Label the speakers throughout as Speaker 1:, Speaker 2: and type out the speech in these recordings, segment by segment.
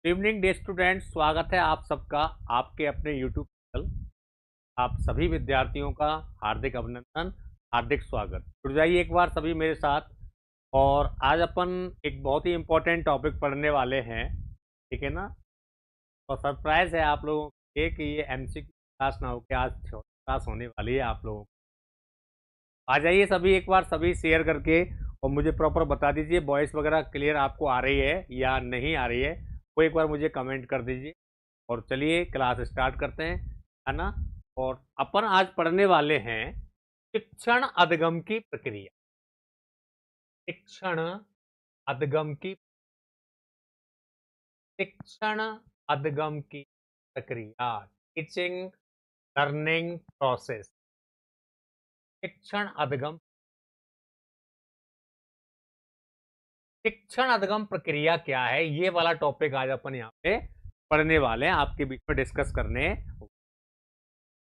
Speaker 1: Evening day student, स्वागत है आप सबका आपके अपने यूट्यूब चैनल। आप सभी विद्यार्थियों का हार्दिक अभिनंदन, हार्दिक स्वागत। जुड़ जाइए एक बार सभी मेरे साथ। और आज अपन एक बहुत ही इम्पोर्टेंट टॉपिक पढ़ने वाले हैं, ठीक है ना। और सरप्राइज है आप लोगों के लिए कि ये एमसीक्यू क्लास ना होकर आज थ्योरी क्लास होने वाली है आप लोगों को। आ जाइए सभी एक बार, सभी शेयर करके और मुझे प्रॉपर बता दीजिए वॉइस वगैरह क्लियर आपको आ रही है या नहीं आ रही है, वो एक बार मुझे कमेंट कर दीजिए। और चलिए क्लास स्टार्ट करते हैं, है ना। और अपन आज पढ़ने वाले हैं शिक्षण अधिगम की प्रक्रिया। शिक्षण अधिगम की शिक्षण अधिगम की प्रक्रिया, टीचिंग लर्निंग प्रोसेस। शिक्षण अधिगम शिक्षण अधिगम प्रक्रिया क्या है, ये वाला टॉपिक आज अपन यहाँ पे पढ़ने वाले हैं, आपके बीच में डिस्कस करने।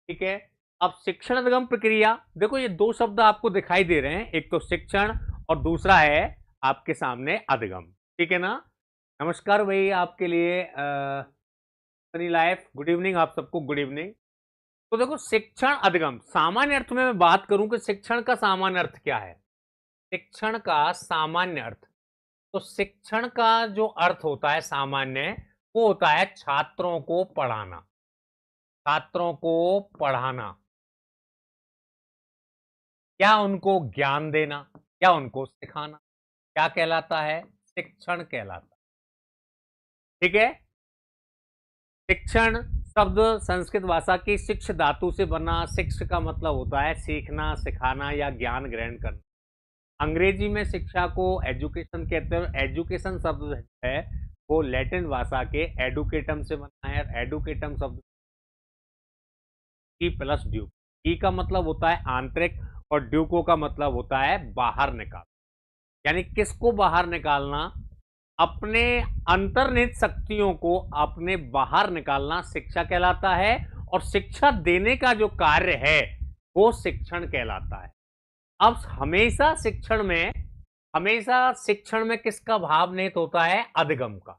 Speaker 1: ठीक है। अब शिक्षण अधिगम प्रक्रिया, देखो ये दो शब्द आपको दिखाई दे रहे हैं, एक तो शिक्षण और दूसरा है आपके सामने अधिगम। ठीक है ना। नमस्कार भाई, आपके लिए सनी लाइफ, गुड इवनिंग आप सबको, गुड इवनिंग। तो देखो शिक्षण अधिगम, सामान्य अर्थ में मैं बात करूं कि शिक्षण का सामान्य अर्थ क्या है। शिक्षण का सामान्य अर्थ, तो शिक्षण का जो अर्थ होता है सामान्य, वो होता है छात्रों को पढ़ाना। छात्रों को पढ़ाना, क्या उनको ज्ञान देना, क्या उनको सिखाना, क्या कहलाता है, शिक्षण कहलाता है। ठीक है। शिक्षण शब्द संस्कृत भाषा की शिक्ष धातु से बना। शिक्ष का मतलब होता है सीखना, सिखाना या ज्ञान ग्रहण करना। अंग्रेजी में शिक्षा को एजुकेशन कहते हैं। एजुकेशन शब्द है वो लैटिन भाषा के एडुकेटम से बना है। एडुकेटम शब्द ई प्लस ड्यूक, ई का मतलब होता है आंतरिक और ड्यूको का मतलब होता है बाहर निकाल। यानी किसको बाहर निकालना, अपने अंतर्निहित शक्तियों को अपने बाहर निकालना शिक्षा कहलाता है। और शिक्षा देने का जो कार्य है वो शिक्षण कहलाता है। अब हमेशा शिक्षण में किसका भाव निहित होता है, अधिगम का।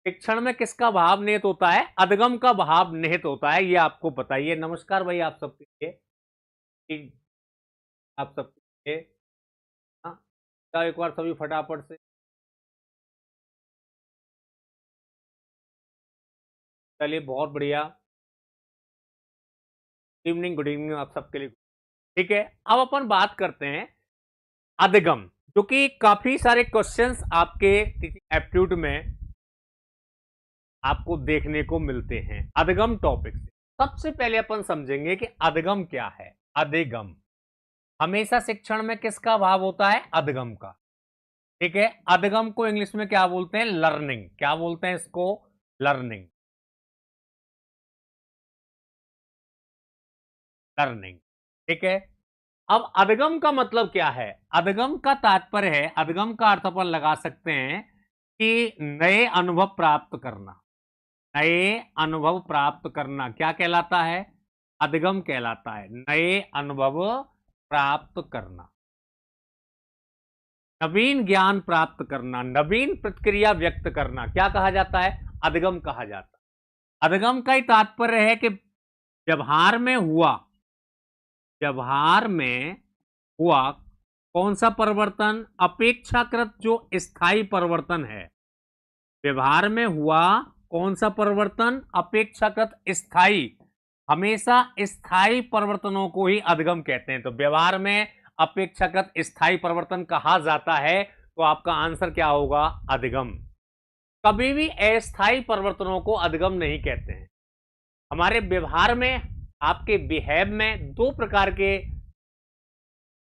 Speaker 1: शिक्षण में किसका भाव निहित होता है, अधिगम का भाव निहित होता है, ये आपको बताइए। नमस्कार भाई आप सबके लिए, आप सबके लिए। हाँ, तो एक बार सभी फटाफट से, चलिए बहुत बढ़िया। गुड इवनिंग आप सबके लिए। ठीक है। अब अपन बात करते हैं अधिगम, जो कि काफी सारे क्वेश्चंस आपके टीचिंग एप्टीट्यूड में आपको देखने को मिलते हैं अधिगम टॉपिक से। सबसे पहले अपन समझेंगे कि अधिगम क्या है। अधिगम, हमेशा शिक्षण में किसका भाव होता है, अधिगम का। ठीक है। अधिगम को इंग्लिश में क्या बोलते हैं, लर्निंग। क्या बोलते हैं इसको, लर्निंग। लर्निंग। ठीक है। अब अधिगम का मतलब क्या है, अधिगम का तात्पर्य है, अधिगम का अर्थ अपन लगा सकते हैं कि नए अनुभव प्राप्त करना। नए अनुभव प्राप्त करना क्या कहलाता है, अधिगम कहलाता है। नए अनुभव प्राप्त करना, नवीन ज्ञान प्राप्त करना, नवीन प्रतिक्रिया व्यक्त करना, क्या कहा जाता है, अधिगम कहा जाता है। अधिगम का ही तात्पर्य है कि व्यवहार में हुआ, व्यवहार में हुआ कौन सा परिवर्तन, अपेक्षाकृत जो स्थायी परिवर्तन है। व्यवहार में हुआ कौन सा परिवर्तन, अपेक्षाकृत स्थायी। हमेशा स्थायी परिवर्तनों को ही अधिगम कहते हैं। तो व्यवहार में अपेक्षाकृत स्थायी परिवर्तन कहा जाता है, तो आपका आंसर क्या होगा, अधिगम। कभी भी अस्थायी परिवर्तनों को अधिगम नहीं कहते हैं। हमारे व्यवहार में, आपके बिहेव में दो प्रकार के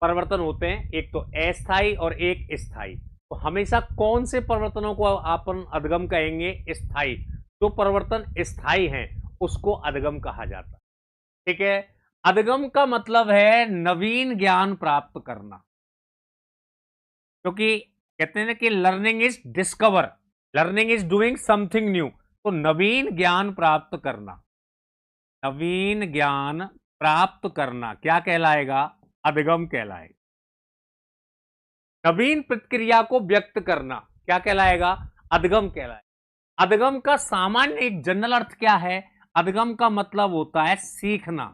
Speaker 1: परिवर्तन होते हैं, एक तो अस्थायी और एक स्थायी। तो हमेशा कौन से परिवर्तनों को अपन अधिगम कहेंगे, स्थायी। जो परिवर्तन स्थायी हैं उसको अधिगम कहा जाता है। ठीक है। अधिगम का मतलब है नवीन ज्ञान प्राप्त करना, क्योंकि कहते हैं ना कि learning is discover, learning is doing something new. तो नवीन ज्ञान प्राप्त करना, नवीन ज्ञान प्राप्त करना क्या कहलाएगा, अधिगम कहलाएगा। नवीन प्रतिक्रिया को व्यक्त करना क्या कहलाएगा, अधिगम कहलाएगा। अधगम का सामान्य एक जनरल अर्थ क्या है? अधगम का मतलब होता है सीखना,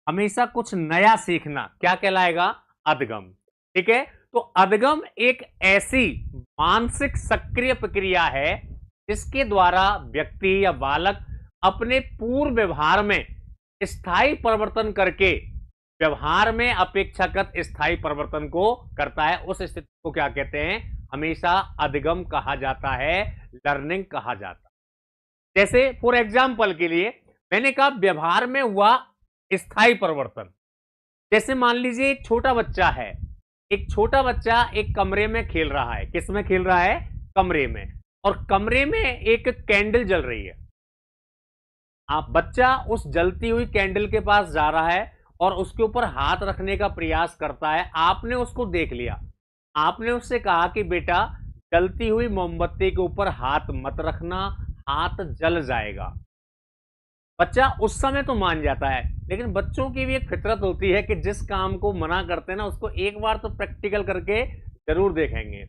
Speaker 1: हमेशा कुछ नया सीखना। क्या कहलाएगा? अधगम। ठीक है, तो अधगम एक ऐसी मानसिक सक्रिय प्रक्रिया है जिसके द्वारा व्यक्ति या बालक अपने पूर्व व्यवहार में स्थायी परिवर्तन करके व्यवहार में अपेक्षाकृत स्थायी परिवर्तन को करता है। उस स्थिति को क्या कहते हैं? हमेशा अधगम कहा जाता है, लर्निंग कहा जाता है। जैसे फॉर एग्जाम्पल के लिए मैंने कहा व्यवहार में हुआ स्थायी परिवर्तन। जैसे मान लीजिए एक छोटा बच्चा है, एक छोटा बच्चा एक कमरे में खेल रहा है। किस में खेल रहा है? कमरे में। और कमरे में एक कैंडल जल रही है। आप बच्चा उस जलती हुई कैंडल के पास जा रहा है और उसके ऊपर हाथ रखने का प्रयास करता है। आपने उसको देख लिया, आपने उससे कहा कि बेटा जलती हुई मोमबत्ती के ऊपर हाथ मत रखना, हाथ जल जाएगा। बच्चा उस समय तो मान जाता है, लेकिन बच्चों की भी एक फितरत होती है कि जिस काम को मना करते हैं ना, उसको एक बार तो प्रैक्टिकल करके जरूर देखेंगे।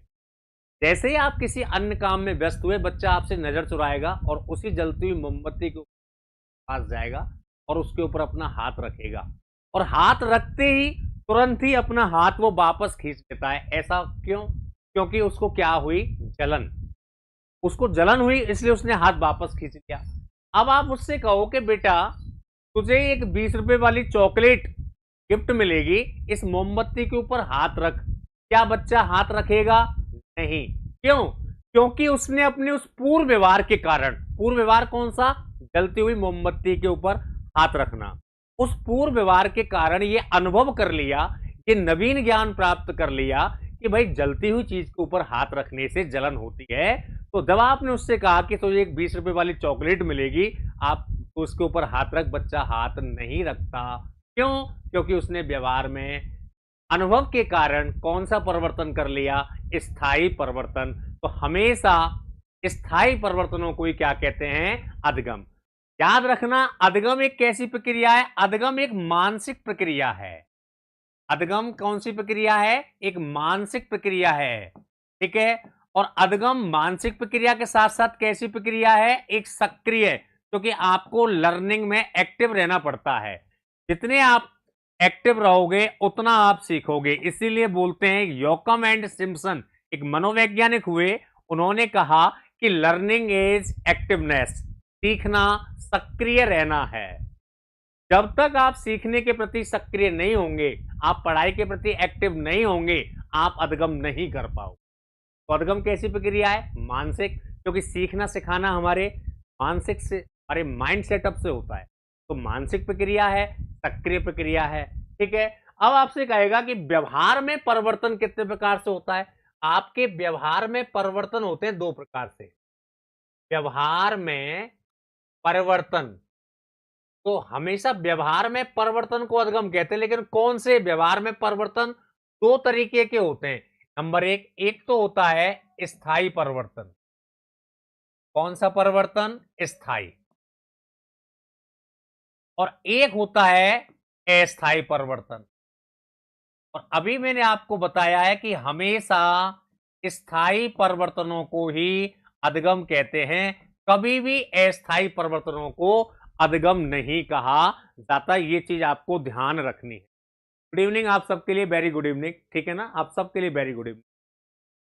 Speaker 1: जैसे ही आप किसी अन्य काम में व्यस्त हुए, बच्चा आपसे नजर चुराएगा और उसी जलती हुई मोमबत्ती के पास जाएगा और उसके ऊपर अपना हाथ रखेगा, और हाथ रखते ही तुरंत ही अपना हाथ वो वापस खींच लेता है। ऐसा क्यों? क्योंकि उसको क्या हुई? जलन। उसको जलन हुई, इसलिए उसने हाथ वापस खींच लिया। अब आप उससे कहो कि बेटा तुझे एक 20 रुपए वाली चॉकलेट गिफ्ट मिलेगी, इस मोमबत्ती के ऊपर हाथ रख। क्या बच्चा हाथ रखेगा? नहीं। क्यों? क्योंकि उसने अपने उस पूर्व व्यवहार के कारण, पूर्व व्यवहार कौन सा? जलती हुई मोमबत्ती के ऊपर हाथ रखना। उस पूर्व व्यवहार के कारण ये अनुभव कर लिया, ये नवीन ज्ञान प्राप्त कर लिया कि भाई जलती हुई चीज के ऊपर हाथ रखने से जलन होती है। तो जब आपने उससे कहा कि तुझे एक 20 रुपए वाली चॉकलेट मिलेगी, आप उसके ऊपर हाथ रख, बच्चा हाथ नहीं रखता। क्यों? क्योंकि उसने व्यवहार में अनुभव के कारण कौन सा परिवर्तन कर लिया? स्थायी परिवर्तन। तो हमेशा स्थायी परिवर्तनों को ही क्या कहते हैं? अधगम। याद रखना, अधगम एक कैसी प्रक्रिया है? अधगम एक मानसिक प्रक्रिया है। अधगम कौन सी प्रक्रिया है? एक मानसिक प्रक्रिया है। ठीक है, और अधगम मानसिक प्रक्रिया के साथ साथ कैसी प्रक्रिया है? एक सक्रिय, क्योंकि आपको लर्निंग में एक्टिव रहना पड़ता है। जितने आप एक्टिव रहोगे उतना आप सीखोगे। इसीलिए बोलते हैं, योकम एंड सिम्पसन एक मनोवैज्ञानिक हुए, उन्होंने कहा कि लर्निंग इज एक्टिवनेस, सीखना सक्रिय रहना है। जब तक आप सीखने के प्रति सक्रिय नहीं होंगे, आप पढ़ाई के प्रति एक्टिव नहीं होंगे, आप अधगम नहीं कर पाओगे। तो अधगम कैसी प्रक्रिया है? मानसिक, क्योंकि सीखना सिखाना हमारे मानसिक से, हमारे माइंड सेटअप से होता है। तो मानसिक प्रक्रिया है, सक्रिय प्रक्रिया है। ठीक है, अब आपसे कहेगा कि व्यवहार में परिवर्तन कितने प्रकार से होता है? आपके व्यवहार में परिवर्तन होते हैं दो प्रकार से। व्यवहार में परिवर्तन, तो हमेशा व्यवहार में परिवर्तन को अधगम कहते हैं, लेकिन कौन से व्यवहार में परिवर्तन? दो तरीके के होते हैं। नंबर एक तो होता है स्थायी परिवर्तन। कौन सा परिवर्तन? स्थायी। और एक होता है अस्थायी परिवर्तन। और अभी मैंने आपको बताया है कि हमेशा स्थायी परिवर्तनों को ही अधगम कहते हैं, कभी भी अस्थायी परिवर्तनों को अधगम नहीं कहा जाता। ये चीज आपको ध्यान रखनी है। गुड इवनिंग आप सबके लिए, वेरी गुड इवनिंग। ठीक है ना, आप सबके लिए वेरी गुड इवनिंग।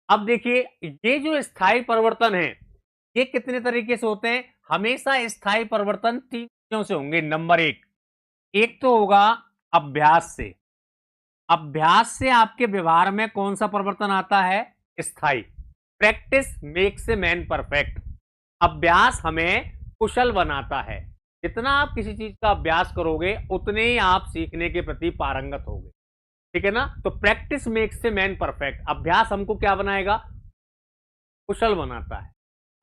Speaker 1: अब देखिए, ये जो स्थायी परिवर्तन है, ये कितने तरीके से होते हैं? हमेशा स्थायी परिवर्तन तीन चीजों से होंगे। नंबर एक तो होगा अभ्यास से। अभ्यास से आपके व्यवहार में कौन सा परिवर्तन आता है? स्थायी। Practice makes a man perfect. अभ्यास हमें कुशल बनाता है। जितना आप किसी चीज का अभ्यास करोगे, उतने ही आप सीखने के प्रति पारंगत होगे। ठीक है ना, तो practice makes a man perfect. अभ्यास हमको क्या बनाएगा? कुशल बनाता है।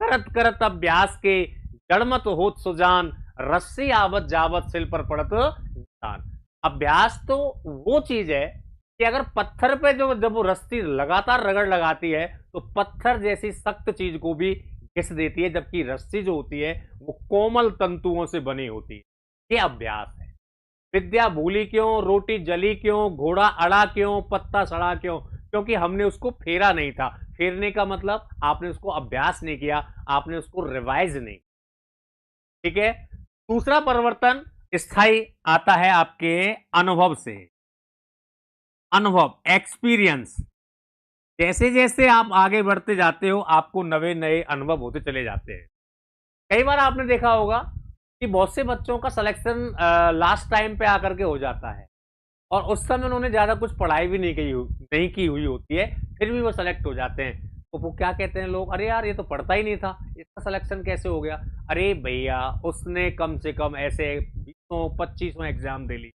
Speaker 1: करत करत अभ्यास के जड़मत होत सुजान, रस्सी आवत जावत सिल पर पड़त निशान। अभ्यास तो वो चीज है कि अगर पत्थर पे जब वो रस्सी लगातार रगड़ लगाती है, तो पत्थर जैसी सख्त चीज को भी घिस देती है, जबकि रस्सी जो होती है वो कोमल तंतुओं से बनी होती है। ये अभ्यास है। विद्या भूली क्यों, रोटी जली क्यों, घोड़ा अड़ा क्यों, पत्ता सड़ा क्यों? क्योंकि हमने उसको फेरा नहीं था। फेरने का मतलब आपने उसको अभ्यास नहीं किया, आपने उसको रिवाइज नहीं। ठीक है। दूसरा परिवर्तन स्थायी आता है आपके अनुभव से। अनुभव, एक्सपीरियंस। जैसे जैसे आप आगे बढ़ते जाते हो आपको नए नए अनुभव होते चले जाते हैं। कई बार आपने देखा होगा कि बहुत से बच्चों का सिलेक्शन लास्ट टाइम पे आकर के हो जाता है और उस समय उन्होंने ज्यादा कुछ पढ़ाई भी नहीं की हुई होती है, फिर भी वो सिलेक्ट हो जाते हैं। तो वो क्या कहते हैं लोग, अरे यार ये तो पढ़ता ही नहीं था, इसका सिलेक्शन कैसे हो गया? अरे भैया उसने कम से कम ऐसे 20-25 एग्जाम दे ली,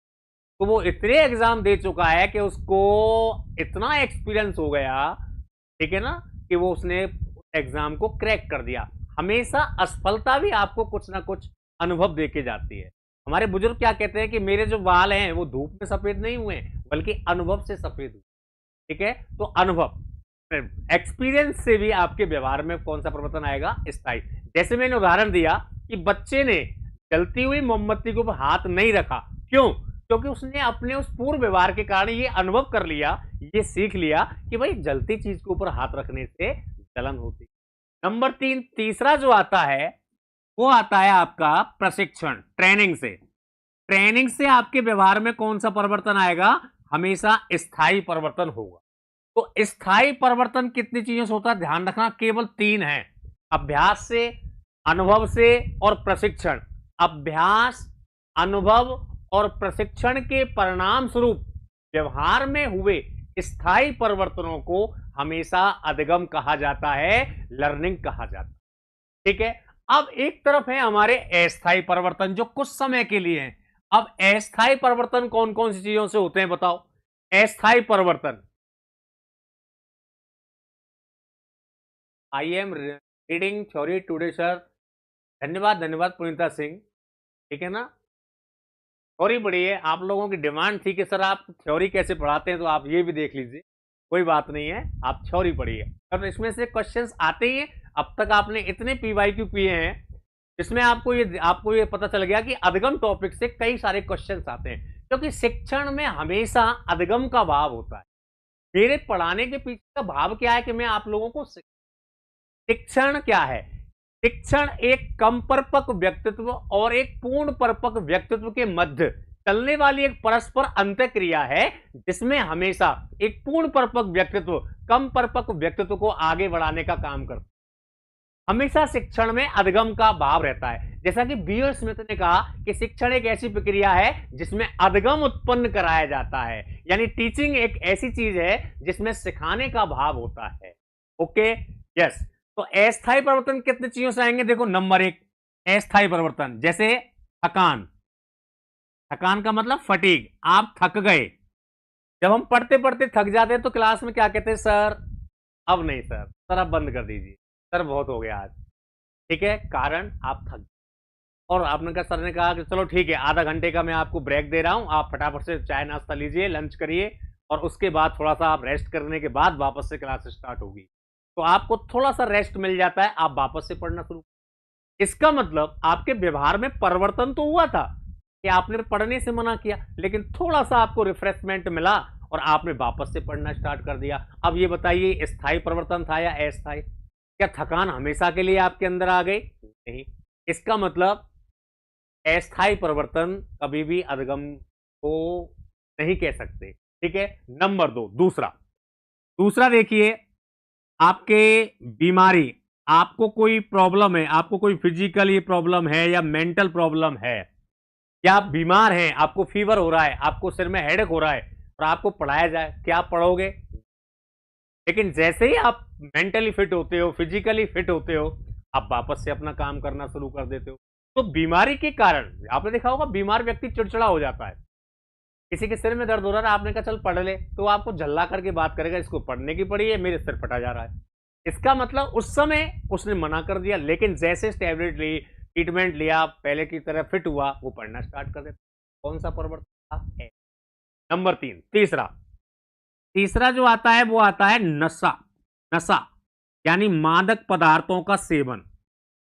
Speaker 1: तो वो इतने एग्जाम दे चुका है कि उसको इतना एक्सपीरियंस हो गया, ठीक है ना, कि वो उसने एग्जाम को क्रैक कर दिया। हमेशा असफलता भी आपको कुछ ना कुछ अनुभव देके जाती है। हमारे बुजुर्ग क्या कहते हैं कि मेरे जो बाल हैं वो धूप में सफेद नहीं हुए बल्कि अनुभव से सफेद हुए। ठीक है, तो अनुभव, एक्सपीरियंस से भी आपके व्यवहार में कौन सा परिवर्तन आएगा? स्थायी। जैसे मैंने उदाहरण दिया कि बच्चे ने जलती हुई मोमबत्ती के ऊपर हाथ नहीं रखा, क्यों? क्योंकि उसने अपने उस पूर्व व्यवहार के कारण ये अनुभव कर लिया, ये सीख लिया कि भाई जलती चीज के ऊपर हाथ रखने से जलन होती। नंबर 3, तीसरा जो आता है वो आता है आपका प्रशिक्षण, ट्रेनिंग से। ट्रेनिंग से आपके व्यवहार में कौन सा परिवर्तन आएगा? हमेशा स्थायी परिवर्तन होगा। तो स्थायी परिवर्तन कितनी चीजों से होता है ध्यान रखना, केवल 3 है। अभ्यास से, अनुभव से और प्रशिक्षण। अभ्यास, अनुभव और प्रशिक्षण के परिणाम स्वरूप व्यवहार में हुए स्थायी परिवर्तनों को हमेशा अधिगम कहा जाता है, लर्निंग कहा जाता है। ठीक है। अब एक तरफ है हमारे अस्थायी परिवर्तन जो कुछ समय के लिए हैं। अब अस्थायी परिवर्तन कौन कौन सी चीजों से होते हैं बताओ? अस्थायी परिवर्तन, आई am reading theory today sir. धन्यवाद धन्यवाद पुनीता सिंह। ठीक है ना, थ्योरी पढ़िए। आप लोगों की डिमांड थी कि सर आप थ्योरी कैसे पढ़ाते हैं, तो आप ये भी देख लीजिए, कोई बात नहीं है, आप थ्योरी पढ़िए। अब इसमें से क्वेश्चंस आते ही हैं। अब तक आपने इतने पीवाईक्यू किए हैं जिसमें आपको ये पता चल गया कि अधिगम टॉपिक से कई सारे क्वेश्चंस आते हैं, क्योंकि शिक्षण में हमेशा अधिगम का भाव होता है। मेरे पढ़ाने के पीछे का भाव क्या है कि मैं आप लोगों को शिक्षण क्या है? शिक्षण एक कम परिपक्व व्यक्तित्व और एक पूर्ण परिपक्व व्यक्तित्व के मध्य चलने वाली एक परस्पर अंतःक्रिया है, जिसमें हमेशा एक पूर्ण परिपक्व व्यक्तित्व कम परिपक्व व्यक्तित्व को आगे बढ़ाने का काम करता है। हमेशा शिक्षण में अधिगम का भाव रहता है। जैसा कि बीओ स्मिथ ने कहा कि शिक्षण एक ऐसी प्रक्रिया है जिसमें अधिगम उत्पन्न कराया जाता है, यानी टीचिंग एक ऐसी चीज है जिसमें सिखाने का भाव होता है। Okay, yes. तो अस्थायी परिवर्तन कितनी चीजों से आएंगे? देखो, नंबर 1 अस्थायी परिवर्तन, जैसे थकान। थकान का मतलब फटीग, आप थक गए। जब हम पढ़ते पढ़ते थक जाते हैं तो क्लास में क्या कहते हैं? सर अब नहीं सर, सर अब बंद कर दीजिए, सर बहुत हो गया आज। ठीक है, कारण आप थक, और आपने कहा, सर ने कहा कि चलो ठीक है, आधा घंटे का मैं आपको ब्रेक दे रहा हूं, आप फटाफट से चाय नाश्ता लीजिए, लंच करिए, और उसके बाद थोड़ा सा आप रेस्ट करने के बाद वापस से क्लास स्टार्ट होगी। तो आपको थोड़ा सा रेस्ट मिल जाता है, आप वापस से पढ़ना शुरू। इसका मतलब आपके व्यवहार में परिवर्तन तो हुआ था कि आपने पढ़ने से मना किया, लेकिन थोड़ा सा आपको रिफ्रेशमेंट मिला और आपने वापस से पढ़ना स्टार्ट कर दिया। अब ये बताइए, स्थायी परिवर्तन था या अस्थायी? क्या थकान हमेशा के लिए आपके अंदर आ गई? नहीं। इसका मतलब अस्थायी परिवर्तन कभी भी अधिगम को नहीं कह सकते। ठीक है। नंबर 2, दूसरा दूसरा देखिए, आपके बीमारी, आपको कोई प्रॉब्लम है, आपको कोई फिजिकली प्रॉब्लम है या मेंटल प्रॉब्लम है, या आप बीमार हैं, आपको फीवर हो रहा है, आपको सिर में हेडेक हो रहा है और आपको पढ़ाया जाए, क्या आप पढ़ोगे? लेकिन जैसे ही आप मेंटली फिट होते हो, फिजिकली फिट होते हो, आप वापस से अपना काम करना शुरू कर देते हो। तो बीमारी के कारण आपने देखा होगा, बीमार व्यक्ति चिड़चिड़ा हो जाता है। किसी के सिर में दर्द हो रहा है, आपने कहा चल पढ़ ले, तो वो आपको झल्ला करके बात करेगा, इसको पढ़ने की पड़ी है, मेरे सिर फटा जा रहा है। इसका मतलब उस समय उसने मना कर दिया, लेकिन जैसे टैबलेट ली, ट्रीटमेंट लिया, पहले की तरह फिट हुआ, वो पढ़ना स्टार्ट कर देता। कौन सा परिवर्तन था? नंबर 3, तीसरा तीसरा जो आता है वो आता है नशा। नशा यानी मादक पदार्थों का सेवन।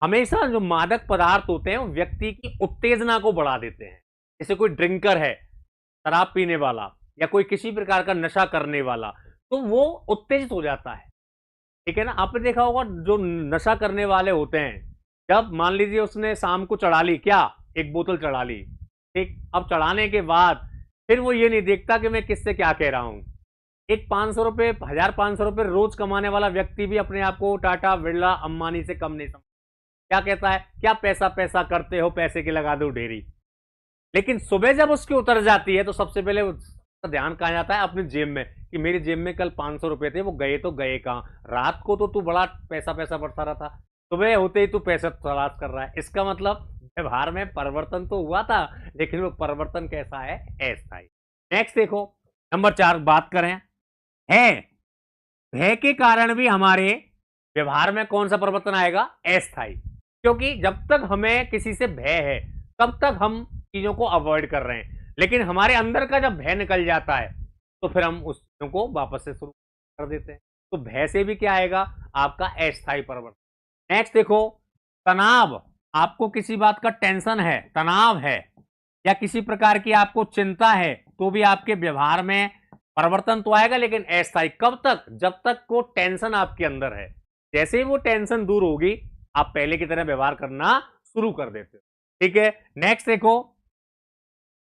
Speaker 1: हमेशा जो मादक पदार्थ होते हैं वो व्यक्ति की उत्तेजना को बढ़ा देते हैं। जैसे कोई ड्रिंकर है, शराब पीने वाला, या कोई किसी प्रकार का नशा करने वाला, तो वो उत्तेजित हो जाता है। ठीक है ना। आपने देखा होगा जो नशा करने वाले होते हैं, जब मान लीजिए उसने शाम को चढ़ा ली, क्या एक बोतल चढ़ा ली, ठीक, अब चढ़ाने के बाद फिर वो ये नहीं देखता कि मैं किससे क्या कह रहा हूं। एक 500 रुपए, 1500 रुपए रोज कमाने वाला व्यक्ति भी अपने आप को टाटा, बिरला, अंबानी से कम नहीं समझता। क्या कहता है, क्या पैसा पैसा करते हो, पैसे की लगा दो ढेरी। लेकिन सुबह जब उसकी उतर जाती है तो सबसे पहले उसका ध्यान कहाँ जाता है, अपनी जेब में, कि मेरी जेब में कल 500 रुपए थे, वो गए तो गए कहाँ। रात को तो तू बड़ा पैसा पैसा बरसा रहा था, सुबह होते ही तू पैसा तलाश कर रहा है। इसका मतलब व्यवहार में परिवर्तन तो हुआ था, लेकिन वो परिवर्तन कैसा है, अस्थायी। नेक्स्ट देखो, नंबर 4 बात करें, है भय के कारण भी हमारे व्यवहार में कौन सा परिवर्तन आएगा, अस्थायी। क्योंकि जब तक हमें किसी से भय है तब तक हम चीजों को अवॉइड कर रहे हैं, लेकिन हमारे अंदर का जब भय निकल जाता है तो फिर हम उस चीजों को वापस से शुरू कर देते हैं। तो भय से भी क्या आएगा, आपका अस्थायी परिवर्तन। नेक्स्ट देखो, तनाव, आपको किसी बात का टेंशन है, तनाव है, या किसी प्रकार की आपको चिंता है, तो भी आपके व्यवहार में परिवर्तन तो आएगा, लेकिन अस्थायी। कब तक, जब तक वो टेंशन आपके अंदर है। जैसे ही वो टेंशन दूर होगी, आप पहले की तरह व्यवहार करना शुरू कर देते हो। ठीक है, नेक्स्ट देखो,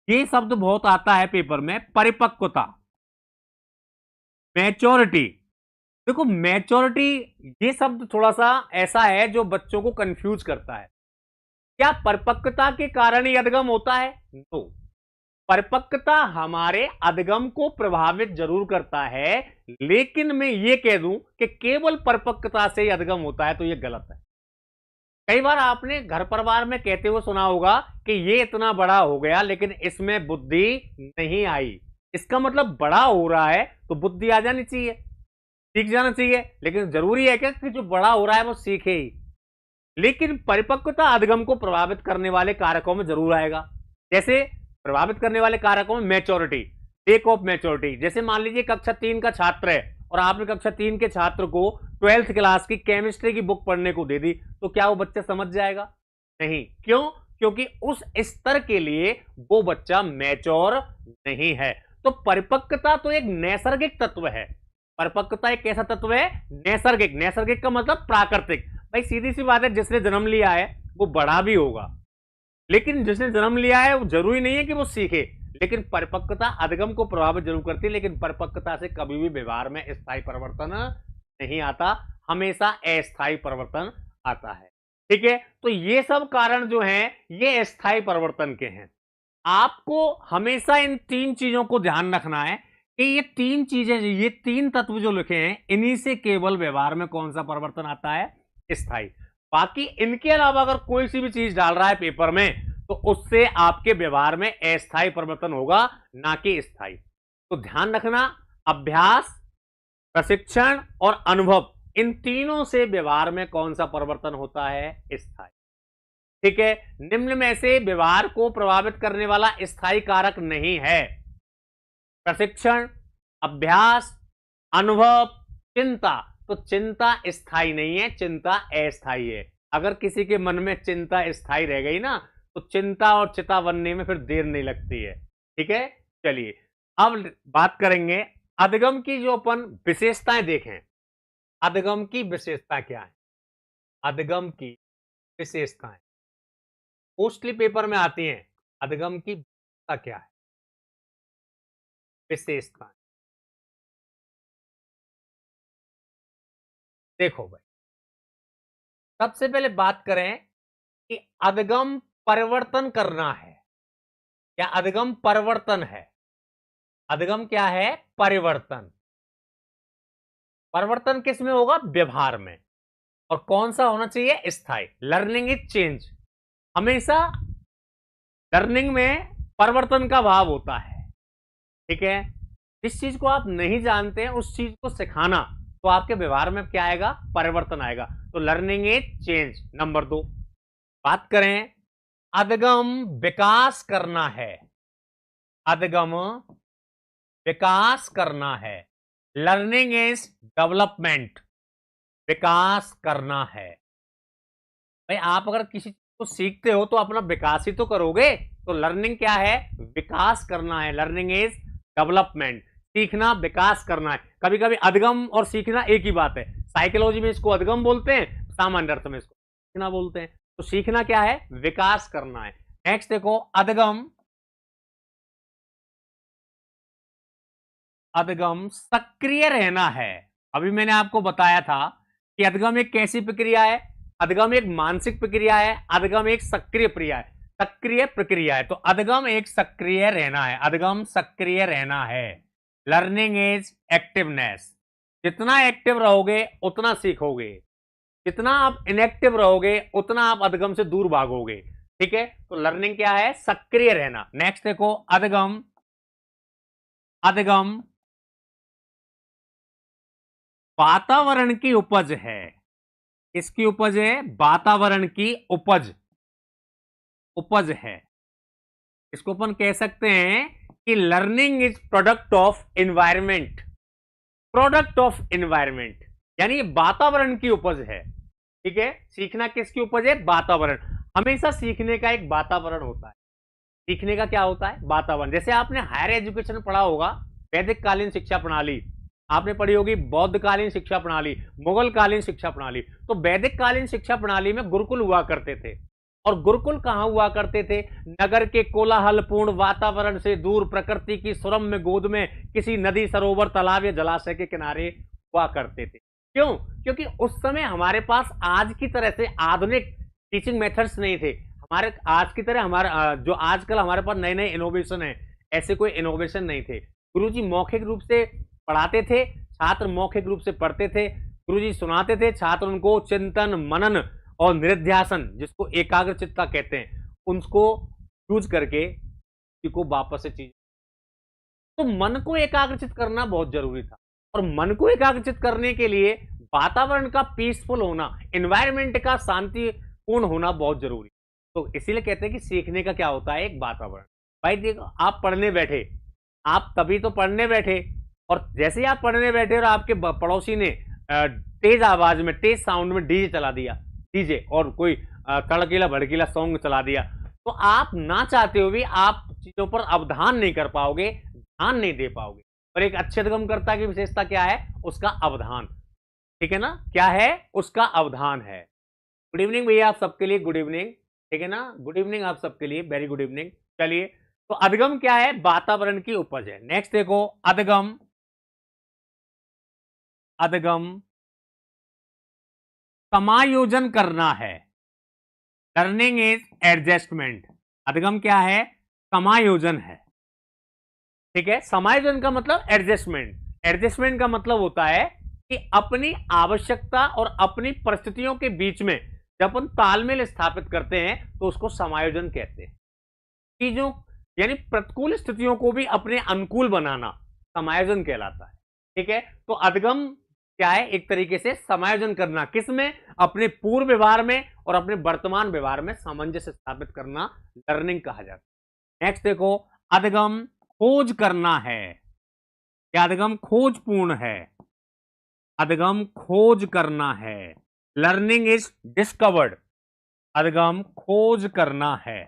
Speaker 1: ये शब्द बहुत आता है पेपर में, परिपक्वता, मैच्योरिटी। देखो मैच्योरिटी, ये शब्द थोड़ा सा ऐसा है जो बच्चों को कंफ्यूज करता है। क्या परिपक्वता के कारण ही अधगम होता है? नो, परिपक्वता हमारे अधगम को प्रभावित जरूर करता है, लेकिन मैं ये कह दूं कि केवल परिपक्वता से ही अधगम होता है, तो ये गलत है। कई बार आपने घर परिवार में कहते हुए सुना होगा कि ये इतना बड़ा हो गया लेकिन इसमें बुद्धि नहीं आई। इसका मतलब बड़ा हो रहा है तो बुद्धि आ जानी चाहिए, सीख जाना चाहिए, लेकिन जरूरी है क्या कि जो बड़ा हो रहा है वो सीखे ही। लेकिन परिपक्वता अधगम को प्रभावित करने वाले कारकों में जरूर आएगा। जैसे प्रभावित करने वाले कारकों में मैच्योरिटी, टेक ऑफ मैच्योरिटी। जैसे मान लीजिए कक्षा 3 का छात्र है और आपने कक्षा 3 के छात्र को 12th क्लास की केमिस्ट्री की बुक पढ़ने को दे दी, तो क्या वो बच्चा समझ जाएगा? नहीं। क्यों? क्योंकि उस स्तर के लिए वो बच्चा मैच्योर नहीं है। तो परिपक्वता तो एक नैसर्गिक तत्व है। परिपक्वता एक कैसा तत्व है? नैसर्गिक। नैसर्गिक का मतलब प्राकृतिक। भाई सीधी सी बात है, जिसने जन्म लिया है वो बड़ा भी होगा, लेकिन जिसने जन्म लिया है वो जरूरी नहीं है कि वो सीखे। लेकिन परिपक्वता अधगम को प्रभावित जरूर करती है, लेकिन परिपक्वता से कभी भी व्यवहार में स्थायी परिवर्तन नहीं आता, हमेशा अस्थायी परिवर्तन आता है। ठीक है, तो ये सब कारण जो हैं ये अस्थायी परिवर्तन के हैं। आपको हमेशा इन 3 चीजों को ध्यान रखना है कि ये 3 चीजें, ये 3 तत्व जो लिखे हैं, इन्हीं से केवल व्यवहार में कौन सा परिवर्तन आता है, स्थायी। बाकी इनके अलावा अगर कोई सी भी चीज डाल रहा है पेपर में, तो उससे आपके व्यवहार में अस्थायी परिवर्तन होगा, ना कि स्थायी। तो ध्यान रखना, अभ्यास, प्रशिक्षण और अनुभव, इन तीनों से व्यवहार में कौन सा परिवर्तन होता है, स्थायी। ठीक है, निम्न में से व्यवहार को प्रभावित करने वाला स्थायी कारक नहीं है प्रशिक्षण, अभ्यास, अनुभव, चिंता। तो चिंता स्थायी नहीं है, चिंता अस्थायी है। अगर किसी के मन में चिंता स्थायी रह गई ना, तो चिंता और चिता बनने में फिर देर नहीं लगती है। ठीक है, चलिए अब बात करेंगे अधगम की। जो अपन विशेषताएं देखें, अधगम की विशेषता क्या है, अधगम की विशेषताएं मोस्टली पेपर में आती हैं। अधगम की विशेषता क्या है, विशेषताएं देखो भाई, सबसे पहले बात करें कि अधगम परिवर्तन करना है या अधगम परिवर्तन है। अधगम क्या है, परिवर्तन। परिवर्तन किस में होगा, व्यवहार में। और कौन सा होना चाहिए, स्थायी। Learning is change. हमेशा लर्निंग में परिवर्तन का भाव होता है। ठीक है, जिस चीज को आप नहीं जानते हैं उस चीज को सिखाना, तो आपके व्यवहार में क्या आएगा, परिवर्तन आएगा। तो लर्निंग इज चेंज। नंबर 2 बात करें, अधगम विकास करना है। अधगम विकास करना है। Learning is development. विकास करना है। भाई आप अगर किसी चीज को सीखते हो तो अपना विकास ही तो करोगे। तो लर्निंग क्या है, विकास करना है। Learning is development. सीखना, विकास करना है। कभी कभी अधगम और सीखना एक ही बात है। साइकोलॉजी में इसको अधगम बोलते हैं, सामान्य अर्थ में इसको सीखना बोलते हैं। तो सीखना क्या है? विकास करना है। नेक्स्ट देखो, अधगम, अधगम सक्रिय रहना है। अभी मैंने आपको बताया था कि अधगम एक कैसी प्रक्रिया है? अधगम एक मानसिक प्रक्रिया है, अधगम एक सक्रिय प्रक्रिया है, सक्रिय प्रक्रिया है। तो अधगम एक सक्रिय रहना है, अधगम सक्रिय रहना है। Learning is activeness. जितना एक्टिव रहोगे उतना सीखोगे, जितना आप इनएक्टिव रहोगे उतना आप अधगम से दूर भागोगे। ठीक है, तो लर्निंग क्या है? सक्रिय रहना। नेक्स्ट देखो, अधगम, अधगम वातावरण की उपज है। इसकी उपज है? वातावरण की उपज, उपज है। इसको अपन कह सकते हैं कि learning is product of environment, product of environment, यानी वातावरण की उपज है। ठीक है, सीखना किसकी उपज है? वातावरण। हमेशा सीखने का एक वातावरण होता है। सीखने का क्या होता है? वातावरण। जैसे आपने हायर एजुकेशन पढ़ा होगा, वैदिक कालीन शिक्षा प्रणाली, आपने पढ़ी होगी बौद्ध कालीन शिक्षा प्रणाली, मुगल कालीन शिक्षा प्रणाली। तो वैदिक कालीन शिक्षा प्रणाली में गुरुकुल हुआ करते थे। और गुरुकुल कहां हुआ करते थे? नगर के कोलाहलपूर्ण वातावरण से दूर, प्रकृति की सुरम्य गोद में, किसी नदी, सरोवर, तालाब या जलाशय के किनारे हुआ करते थे। क्यों? क्योंकि उस समय हमारे पास आज की तरह से आधुनिक टीचिंग मेथड्स नहीं थे। हमारे आज की तरह हमारा जो आजकल हमारे पास नए नए इनोवेशन है, ऐसे कोई इनोवेशन नहीं थे। गुरुजी मौखिक रूप से पढ़ाते थे, छात्र मौखिक रूप से पढ़ते थे, गुरुजी सुनाते थे, छात्र उनको चिंतन, मनन और निधिध्यासन, जिसको एकाग्रचित्ता कहते हैं, उनको यूज करके को वापस से चीज। तो मन को एकाग्रचित करना बहुत जरूरी था, और मन को एकाग्रचित करने के लिए वातावरण का पीसफुल होना, एनवायरमेंट का शांतिपूर्ण होना बहुत जरूरी। तो इसीलिए कहते हैं कि सीखने का क्या होता है? एक वातावरण। भाई देखो, आप पढ़ने बैठे, आप तभी तो पढ़ने बैठे, और जैसे ही आप पढ़ने बैठे और आपके पड़ोसी ने तेज आवाज में, तेज साउंड में डीजे चला दिया, डीजे और कोई तड़कीला भड़कीला सॉन्ग चला दिया, तो आप ना चाहते हुए भी आप चीजों पर अवधान नहीं कर पाओगे, ध्यान नहीं दे पाओगे। और एक अच्छे अधगमकर्ता की विशेषता क्या है? उसका अवधान। ठीक है ना? क्या है? उसका अवधान है। गुड इवनिंग भैया आप सबके लिए, गुड इवनिंग। ठीक है ना? गुड इवनिंग आप सबके लिए, वेरी गुड इवनिंग। चलिए, तो अधगम क्या है? वातावरण की उपज है। नेक्स्ट देखो, अधगम, अधगम समायोजन करना है। Learning is adjustment. अधगम क्या है? समायोजन है। ठीक है, समायोजन का मतलब एडजस्टमेंट। एडजस्टमेंट का मतलब होता है कि अपनी आवश्यकता और अपनी परिस्थितियों के बीच में जब अपन तालमेल स्थापित करते हैं तो उसको समायोजन कहते हैं। चीजों, यानी प्रतिकूल स्थितियों को भी अपने अनुकूल बनाना समायोजन कहलाता है। ठीक है, तो अधगम क्या है? एक तरीके से समायोजन करना, किसमें? अपने पूर्व व्यवहार में और अपने वर्तमान व्यवहार में सामंजस्य स्थापित करना लर्निंग कहा जाता है। नेक्स्ट देखो, अधगम खोज करना है। क्या अधगम खोजपूर्ण है? अधगम खोज करना है। Learning is discovered. अधगम खोज करना है।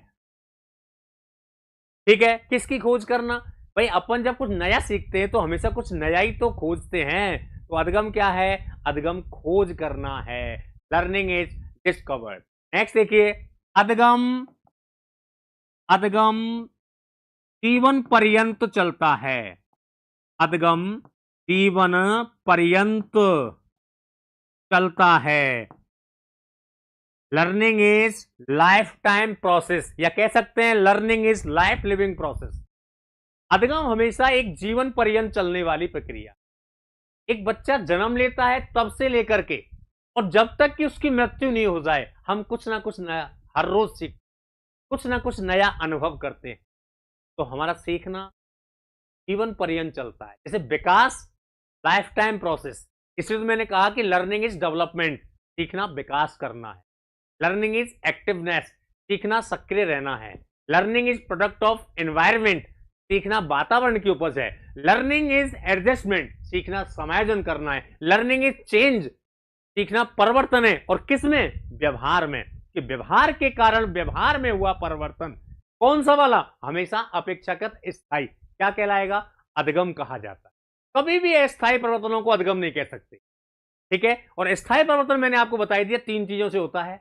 Speaker 1: ठीक है, किसकी खोज करना? भाई अपन जब कुछ नया सीखते हैं तो हमेशा कुछ नया ही तो खोजते हैं। तो अधगम क्या है? अधगम खोज करना है। Learning is discovered. नेक्स्ट देखिए, अधगम, अधगम जीवन पर्यंत चलता है। अधगम जीवन पर्यंत चलता है। Learning is lifetime process, या कह सकते हैं learning is life living process. अधगम हमेशा एक जीवन पर्यंत चलने वाली प्रक्रिया। एक बच्चा जन्म लेता है तब से लेकर के, और जब तक कि उसकी मृत्यु नहीं हो जाए, हम कुछ ना कुछ नया हर रोज सीख, कुछ ना कुछ नया अनुभव करते हैं। तो हमारा सीखना जीवन पर्यंत चलता है। जैसे विकास लाइफ टाइम प्रोसेस, इसलिए तो मैंने कहा कि लर्निंग इज डेवलपमेंट, सीखना विकास करना है। लर्निंग इज एक्टिवनेस, सीखना सक्रिय रहना है। Learning is product of environment, सीखना वातावरण की उपज है। लर्निंग इज एडजस्टमेंट, सीखना समायोजन करना है। लर्निंग इज चेंज, सीखना परिवर्तन है। और किसमें? व्यवहार में, कि व्यवहार के कारण व्यवहार में हुआ परिवर्तन कौन सा वाला? हमेशा अपेक्षाकृत स्थायी, क्या कहलाएगा? अधगम कहा जाता है। कभी भी अस्थायी परिवर्तनों को अधगम नहीं कह सकते। ठीक है। और स्थायी परिवर्तन मैंने आपको बता दिया 3 चीजों से होता है,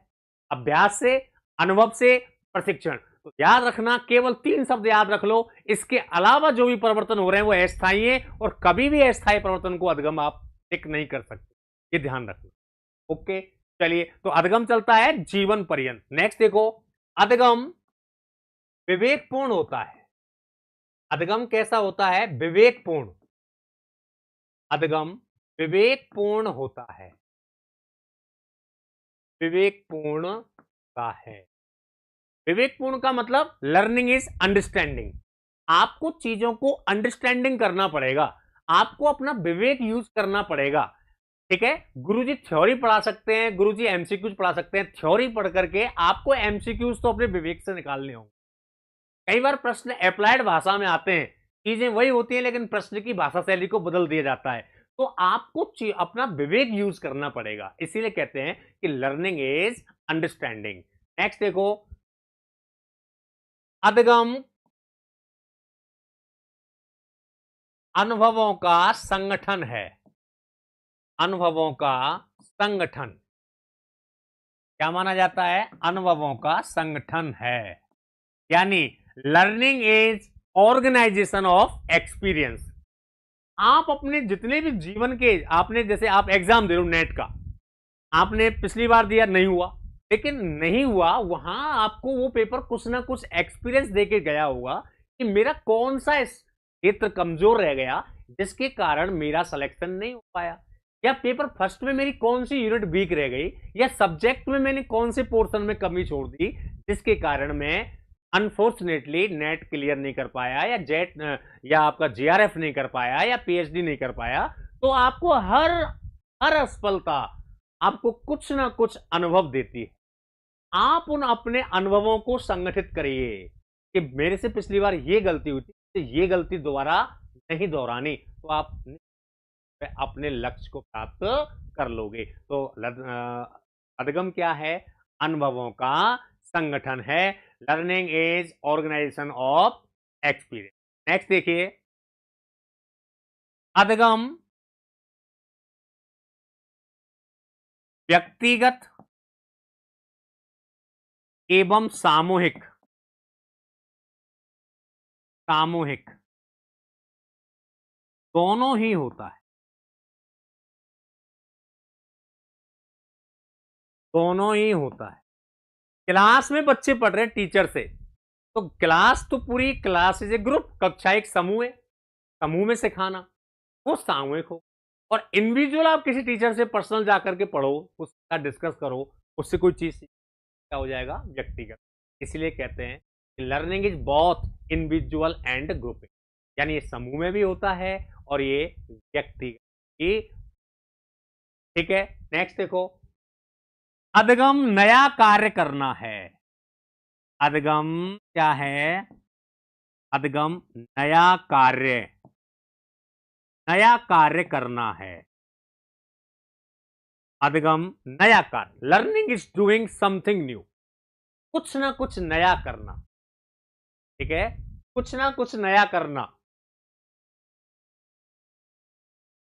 Speaker 1: अभ्यास से, अनुभव से, प्रशिक्षण। तो याद रखना, केवल 3 शब्द याद रख लो, इसके अलावा जो भी परिवर्तन हो रहे हैं वो अस्थायी है और कभी भी अस्थायी परिवर्तन को अधगम आप टिक नहीं कर सकते, ये ध्यान रखना। ओके, चलिए, तो अधगम चलता है जीवन पर्यंत। नेक्स्ट देखो, अधगम विवेकपूर्ण होता है। अधगम कैसा होता है? विवेकपूर्ण। अधगम विवेकपूर्ण होता है, विवेकपूर्ण का है। विवेकपूर्ण का मतलब लर्निंग इज अंडरस्टैंडिंग। आपको चीजों को अंडरस्टैंडिंग करना पड़ेगा, आपको अपना विवेक यूज करना पड़ेगा। ठीक है, गुरुजी थ्योरी पढ़ा सकते हैं, गुरुजी एमसीक्यूज पढ़ा सकते हैं, थ्योरी पढ़ करके आपको एमसीक्यूज तो अपने विवेक से निकालने होंगे। कई बार प्रश्न अप्लाइड भाषा में आते हैं, चीजें वही होती हैं लेकिन प्रश्न की भाषा शैली को बदल दिया जाता है, तो आपको अपना विवेक यूज करना पड़ेगा। इसीलिए कहते हैं कि लर्निंग इज अंडरस्टैंडिंग। नेक्स्ट देखो, अधगम अनुभवों का संगठन है। अनुभवों का संगठन क्या माना जाता है? अनुभवों का संगठन है, यानी learning is organization of experience. आप अपने जितने भी जीवन के, आपने जैसे आप एग्जाम दे रहे हो नेट का, आपने पिछली बार दिया नहीं हुआ, लेकिन नहीं हुआ वहां आपको वो पेपर कुछ ना कुछ एक्सपीरियंस देके गया होगा कि मेरा कौन सा क्षेत्र कमजोर रह गया जिसके कारण मेरा सिलेक्शन नहीं हो पाया, या पेपर फर्स्ट में मेरी कौन सी यूनिट वीक रह गई, या सब्जेक्ट में मैंने कौन से पोर्शन में कमी छोड़ दी जिसके कारण मैं अनफॉर्चुनेटली नेट क्लियर नहीं कर पाया, या जेट या आपका जेआरएफ नहीं कर पाया, या पीएचडी नहीं कर पाया। तो आपको हर हर असफलता आपको कुछ ना कुछ अनुभव देती है। आप उन अपने अनुभवों को संगठित करिए कि मेरे से पिछली बार ये गलती हुई थी, तो ये गलती दोबारा नहीं दोहरानी, तो आप अपने लक्ष्य को प्राप्त कर लोगे। तो अधगम क्या है? अनुभवों का संगठन है। Learning is organization of experience. Next देखिए, अधगम व्यक्तिगत एवं सामूहिक, सामूहिक दोनों ही होता है, दोनों ही होता है। क्लास में बच्चे पढ़ रहे हैं टीचर से, तो क्लास तो पूरी क्लास इज ए ग्रुप, कक्षा एक समूह है, समूह में सिखाना वो सामूहिक हो। और इंडिविजुअल आप किसी टीचर से पर्सनल जाकर के पढ़ो, उसका डिस्कस करो, उससे कोई चीज क्या हो जाएगा? व्यक्तिगत। इसलिए कहते हैं कि learning is both individual and grouping, यानी ये समूह में भी होता है और ये व्यक्तिगत भी। ठीक है, नेक्स्ट देखो, अधगम नया कार्य करना है। अधगम क्या है? अधगम नया कार्य, नया कार्य करना है। अधगम नया कार्य, learning is doing something new, कुछ ना कुछ नया करना। ठीक है, कुछ ना कुछ नया करना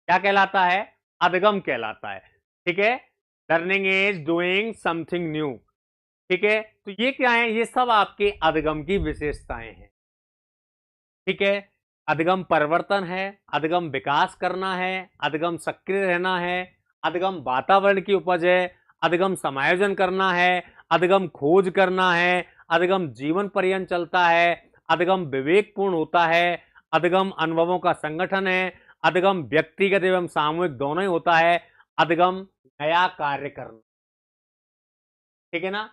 Speaker 1: क्या कहलाता है? अधगम कहलाता है। ठीक है, learning is doing something new. ठीक है, तो ये क्या है? ये सब आपके अधगम की विशेषताएं हैं। ठीक है, अधगम परिवर्तन है, अधगम विकास करना है, अधगम सक्रिय रहना है, अधगम वातावरण की उपज है, अधगम समायोजन करना है, अधगम खोज करना है, अधगम जीवन पर्यंत चलता है, अधगम विवेकपूर्ण होता है, अधगम अनुभवों का संगठन है, अधगम व्यक्तिगत एवं सामूहिक दोनों ही होता है, अधगम नया कार्य करना। ठीक है ना,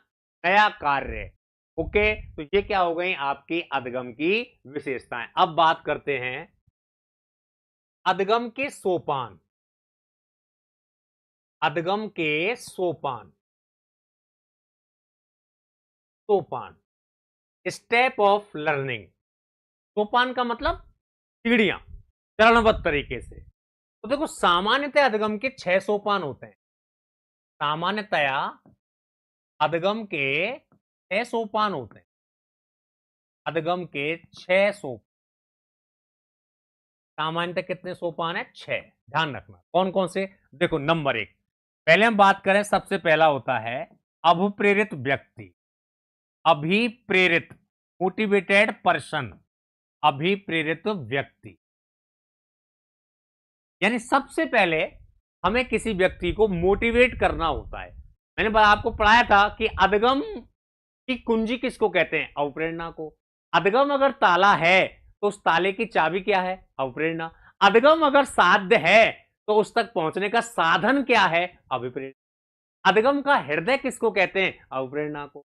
Speaker 1: नया कार्य। ओके, तो ये क्या हो गई आपकी अधगम की विशेषताएं। अब बात करते हैं अधगम के सोपान। अधगम के सोपान, सोपान स्टेप ऑफ लर्निंग। सोपान का मतलब सीढ़ियां, चरणबद्ध तरीके से। तो देखो, सामान्यतः अधगम के 6 सोपान होते हैं। सामान्यतया अधगम के 6 सोपान होते हैं। अधगम के 6 सोपान। सामान्यतः कितने सोपान है? 6। ध्यान रखना कौन कौन से। देखो, नंबर 1 पहले हम बात करें, सबसे पहला होता है अभिप्रेरित व्यक्ति। अभिप्रेरित, मोटिवेटेड पर्सन, अभिप्रेरित व्यक्ति। यानी सबसे पहले हमें किसी व्यक्ति को मोटिवेट करना होता है। मैंने आपको पढ़ाया था कि अधगम की कुंजी किसको कहते हैं? अवप्रेरणा को। अधगम अगर ताला है तो उस ताले की चाबी क्या है? अवप्रेरणा। अधगम अगर साध्य है तो उस तक पहुंचने का साधन क्या है? अभिप्रेरणा। अधगम का हृदय किसको कहते हैं? अवप्रेरणा को।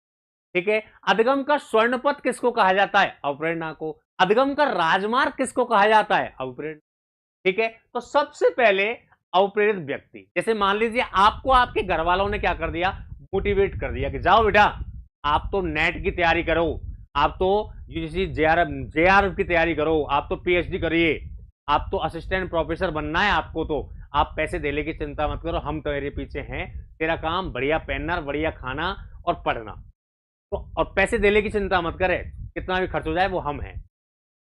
Speaker 1: ठीक है। अधगम का स्वर्णपथ किसको कहा जाता है? अवप्रेरणा को। अधगम का राजमार्ग किसको कहा जाता है? अवप्रेरणा। ठीक है। तो सबसे पहले अवप्रेरित व्यक्ति, जैसे मान लीजिए आपको आपके घर वालों ने क्या कर दिया? मोटिवेट कर दिया कि जाओ बेटा, आप तो नेट की तैयारी करो, आप तो यूजीसी जेआरएफ की तैयारी करो, आप तो पीएचडी करिए, आप तो असिस्टेंट प्रोफेसर बनना है आपको, तो आप पैसे देने की चिंता मत करो, हम तेरे पीछे हैं, तेरा काम बढ़िया पहनना, बढ़िया खाना और पढ़ना, तो और पैसे देने की चिंता मत करे, कितना भी खर्च हो जाए वो हम हैं।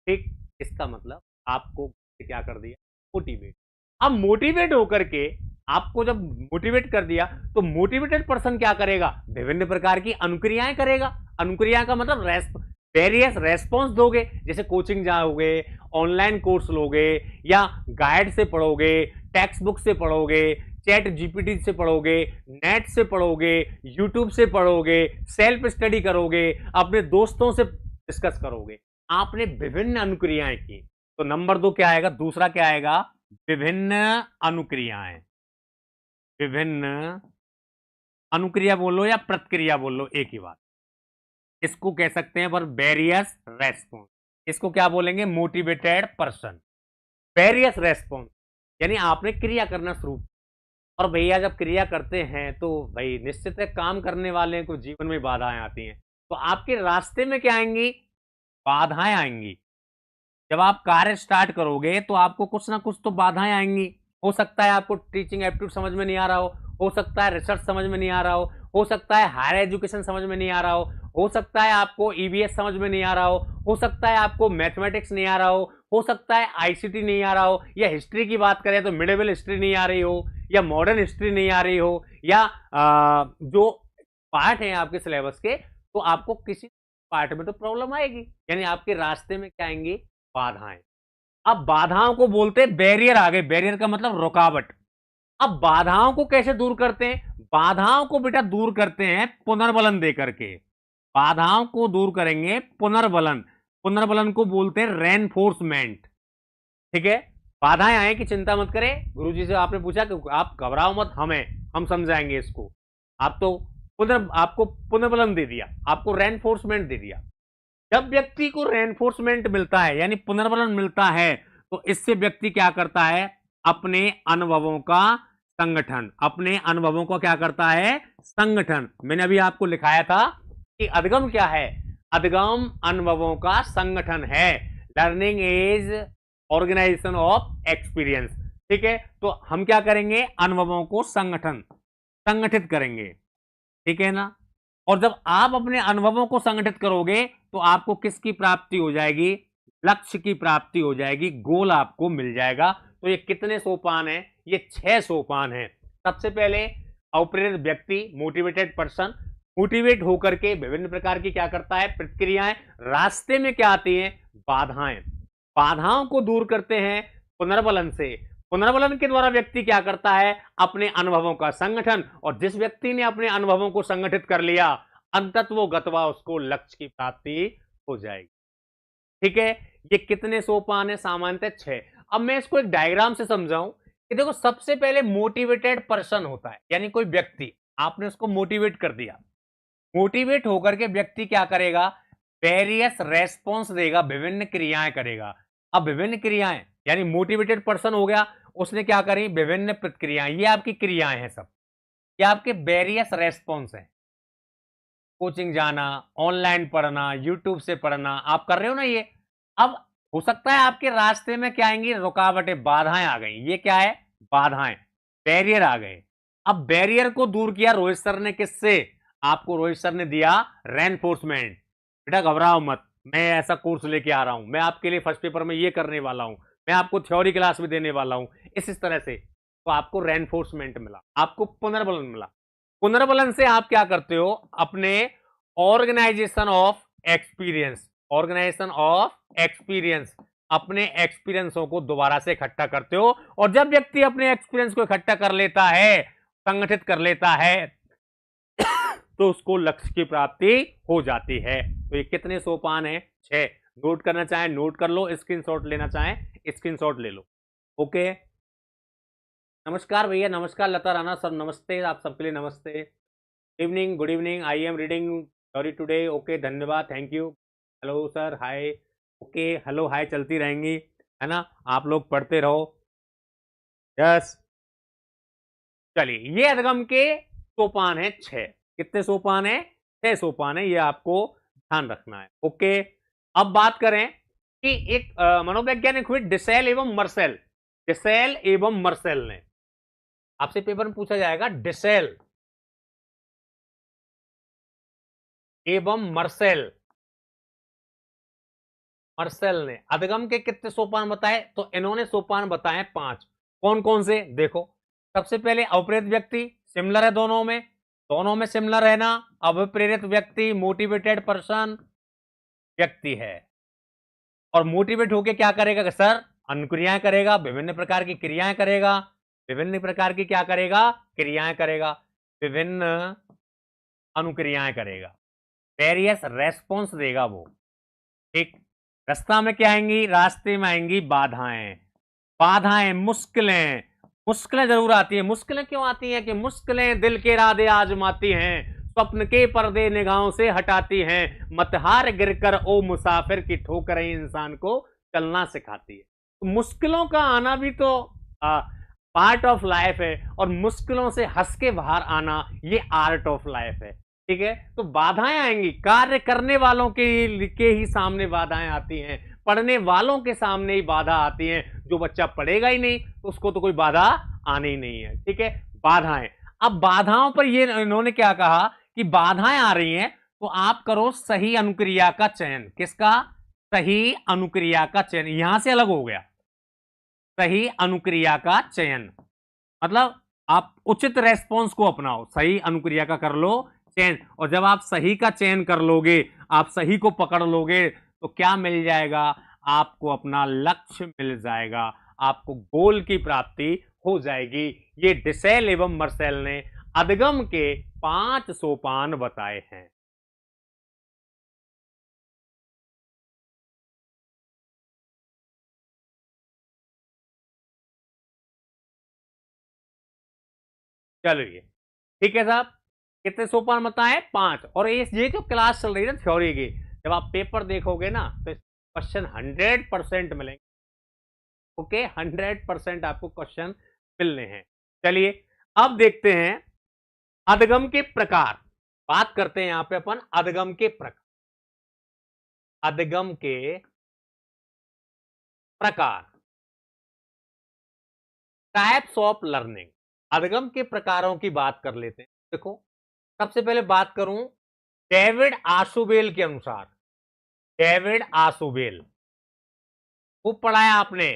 Speaker 1: ठीक। इसका मतलब आपको क्या कर दिया? मोटिवेट। अब मोटिवेट होकर के आपको जब मोटिवेट कर दिया तो मोटिवेटेड पर्सन क्या करेगा? विभिन्न प्रकार की अनुक्रियाएं करेगा। अनुक्रिया का मतलब वेरियस रेस्पॉन्स दोगे, जैसे कोचिंग जाओगे, ऑनलाइन कोर्स लोगे, या गाइड से पढ़ोगे, टेक्स्ट बुक से पढ़ोगे, चैट जीपीटी से पढ़ोगे, नेट से पढ़ोगे, यूट्यूब से पढ़ोगे, सेल्फ स्टडी करोगे, अपने दोस्तों से डिस्कस करोगे। आपने विभिन्न अनुक्रियाएं की, तो नंबर 2 क्या आएगा? दूसरा क्या आएगा? विभिन्न अनुक्रियाएं। विभिन्न अनुक्रिया बोलो या प्रतिक्रिया बोलो, एक ही बात। इसको कह सकते हैं पर वेरियस रेस्पॉन्स। इसको क्या बोलेंगे? Motivated person. वेरियस रेस्पॉन्स यानी आपने क्रिया करना शुरू, और भैया जब क्रिया करते हैं तो भाई निश्चित है काम करने वाले को जीवन में बाधाएं आती हैं, तो आपके रास्ते में क्या आएंगी? बाधाएं आएंगी। जब आप कार्य स्टार्ट करोगे तो आपको कुछ ना कुछ तो बाधाएं आएंगी। हो सकता है आपको टीचिंग एप्टीट्यूड समझ में नहीं आ रहा हो सकता है रिसर्च समझ में नहीं आ रहा हो सकता है हायर एजुकेशन समझ में नहीं आ रहा हो सकता है आपको ईवीएस समझ में नहीं आ रहा हो सकता है आपको मैथमेटिक्स नहीं आ रहा हो सकता है आईसीटी नहीं आ रहा हो, या हिस्ट्री की बात करें तो मिडिवल हिस्ट्री नहीं आ रही हो, या मॉडर्न हिस्ट्री नहीं आ रही हो, या जो पार्ट है आपके सिलेबस के, तो आपको किसी पार्ट में तो प्रॉब्लम आएगी। यानी आपके रास्ते में क्या आएंगी? बाधाएं। अब बाधाओं को बोलते हैं बैरियर। आ गए, बैरियर का मतलब रुकावट। अब बाधाओं को कैसे दूर करते हैं? बाधाओं को बेटा दूर करते हैं पुनर्बलन देकर के। बाधाओं को दूर करेंगे पुनर्बलन। पुनर्बलन को बोलते हैं रेनफोर्समेंट। ठीक है। बाधाएं आए कि चिंता मत करें, गुरुजी से आपने पूछा कि आप घबराओ मत, हम समझाएंगे इसको। आप तो आपको पुनर्बलन दे दिया, आपको रेनफोर्समेंट दे दिया। जब व्यक्ति को रेनफोर्समेंट मिलता है यानी पुनर्बलन मिलता है, तो इससे व्यक्ति क्या करता है? अपने अनुभवों का संगठन। अपने अनुभवों का क्या करता है? संगठन। मैंने अभी आपको लिखाया था कि अधगम क्या है? अधगम अनुभवों का संगठन है। Learning is organization of experience. ठीक है। तो हम क्या करेंगे? अनुभवों को संगठित करेंगे। ठीक है ना। और जब आप अपने अनुभवों को संगठित करोगे तो आपको किसकी प्राप्ति हो जाएगी? लक्ष्य की प्राप्ति हो जाएगी, गोल आपको मिल जाएगा। तो ये कितने सोपान है? ये 6 सोपान है। सबसे पहले अवप्रेरित व्यक्ति, मोटिवेटेड पर्सन, मोटिवेट होकर के विभिन्न प्रकार की क्या करता है? प्रतिक्रियाएं। रास्ते में क्या आती हैं? बाधाएं। बाधाओं को दूर करते हैं पुनर्बलन से। पुनर्बलन के द्वारा व्यक्ति क्या करता है? अपने अनुभवों का संगठन। और जिस व्यक्ति ने अपने अनुभवों को संगठित कर लिया, अंतत्व गत्वा उसको लक्ष्य की प्राप्ति हो जाएगी। ठीक है। ये कितने सोपान है? सामान्यतः 6। अब मैं इसको एक डायग्राम से समझाऊं कि देखो, सबसे पहले मोटिवेटेड पर्सन होता है, यानी कोई व्यक्ति, आपने उसको मोटिवेट कर दिया। मोटिवेट होकर के व्यक्ति क्या करेगा? वेरियस रेस्पॉन्स देगा, विभिन्न क्रियाएं करेगा। अब विभिन्न क्रियाएं यानी मोटिवेटेड पर्सन हो गया, उसने क्या करी? विभिन्न प्रतिक्रियाएं। ये आपकी क्रियाएं हैं सब, ये आपके वेरियस रेस्पॉन्स हैं। कोचिंग जाना, ऑनलाइन पढ़ना, यूट्यूब से पढ़ना, आप कर रहे हो ना ये। अब हो सकता है आपके रास्ते में क्या आएंगी? रुकावटें, बाधाएं आ गई। ये क्या है? बाधाएं, बैरियर आ गए। अब बैरियर को दूर किया रोहित सर ने, किससे? आपको रोहित सर ने दिया रेनफोर्समेंट। बेटा घबराओ मत, मैं ऐसा कोर्स लेके आ रहा हूं, मैं आपके लिए फर्स्ट पेपर में ये करने वाला हूं, मैं आपको थ्योरी क्लास भी देने वाला हूं, इस तरह से तो आपको रेनफोर्समेंट मिला, आपको पुनर्बलन मिला। पुनर्बलन से आप क्या करते हो, अपने organization of experience, organization of experience, अपने एक्सपीरियंसों को दोबारा से इकट्ठा करते हो। और जब व्यक्ति अपने एक्सपीरियंस को इकट्ठा कर लेता है, संगठित कर लेता है, तो उसको लक्ष्य की प्राप्ति हो जाती है। तो ये कितने सोपान है? 6। नोट करना चाहें नोट कर लो, स्क्रीनशॉट लेना चाहें स्क्रीनशॉट ले लो। ओके, नमस्कार भैया, नमस्कार लता राणा सर, नमस्ते, आप सबके लिए नमस्ते। Evening, good evening, I am reading sorry today. Okay, धन्यवाद, thank you. Hello sir, hi. Okay, hello hi चलती रहेंगी, है ना, आप लोग पढ़ते रहो। यस, चलिए, ये अधगम के सोपान है 6। कितने सोपान है? 6 सोपान है, ये आपको ध्यान रखना है। ओके, अब बात करें कि एक मनोवैज्ञानिक हुए डिसेल एवं मर्सेल। डिसेल एवं मर्सेल ने, आपसे पेपर में पूछा जाएगा, डिसेल एवं मर्सेल, मर्सेल ने अधगम के कितने सोपान बताए? तो इन्होंने सोपान बताए 5। कौन कौन से? देखो, सबसे पहले अप्रेरित व्यक्ति, सिमिलर है दोनों में सिमिलर है ना। अप्रेरित व्यक्ति मोटिवेटेड पर्सन व्यक्ति है, और मोटिवेट होके क्या करेगा सर? अनुक्रियाएं करेगा, विभिन्न प्रकार की क्रियाएं करेगा, विभिन्न प्रकार की क्या करेगा? क्रियाएं करेगा, विभिन्न अनुक्रियाएं करेगा, वेरियस रेस्पॉन्स देगा वो। ठीक, रास्ता में क्या आएंगी? रास्ते में आएंगी बाधाएं, बाधाएं, मुश्किलें, मुश्किलें जरूर आती हैं। मुश्किलें क्यों आती हैं? कि मुश्किलें दिल के इरादे आजमाती हैं, स्वप्न के पर्दे निगाहों से हटाती हैं, मतहार गिरकर ओ मुसाफिर की ठोकरें इंसान को चलना सिखाती है। तो मुश्किलों का आना भी तो पार्ट ऑफ लाइफ है, और मुश्किलों से हंस के बाहर आना ये आर्ट ऑफ लाइफ है। ठीक है, तो बाधाएं आएंगी, कार्य करने वालों के ही सामने बाधाएं आती हैं, पढ़ने वालों के सामने ही बाधा आती है। जो बच्चा पढ़ेगा ही नहीं तो उसको तो कोई बाधा आनी ही नहीं है। ठीक है, बाधाएं। अब बाधाओं पर ये इन्होंने क्या कहा कि बाधाएं आ रही हैं तो आप करो सही अनुक्रिया का चयन। किसका? सही अनुक्रिया का चयन। यहां से अलग हो गया, सही अनुक्रिया का चयन मतलब आप उचित रेस्पॉन्स को अपनाओ, सही अनुक्रिया का कर लो चयन। और जब आप सही का चयन कर लोगे, आप सही को पकड़ लोगे, तो क्या मिल जाएगा? आपको अपना लक्ष्य मिल जाएगा, आपको गोल की प्राप्ति हो जाएगी। ये डिसेल एवं मर्सेल ने अधगम के 5 सोपान बताए हैं। चलिए, ठीक है साहब, कितने सोपान बताए? 5। और ये जो क्लास चल रही है ना थ्योरी की, जब आप पेपर देखोगे ना तो क्वेश्चन 100% मिलेंगे। ओके, 100% आपको क्वेश्चन मिलने हैं। चलिए, अब देखते हैं अधगम के प्रकार। बात करते हैं यहां पे अपन अधगम के प्रकार। अधगम के प्रकार, टाइप्स ऑफ लर्निंग। अधगम के प्रकारों की बात कर लेते हैं। देखो, सबसे पहले बात करूं डेविड आशुबेल के अनुसार। डेविड आशुबेल, वो पढ़ा है आपने,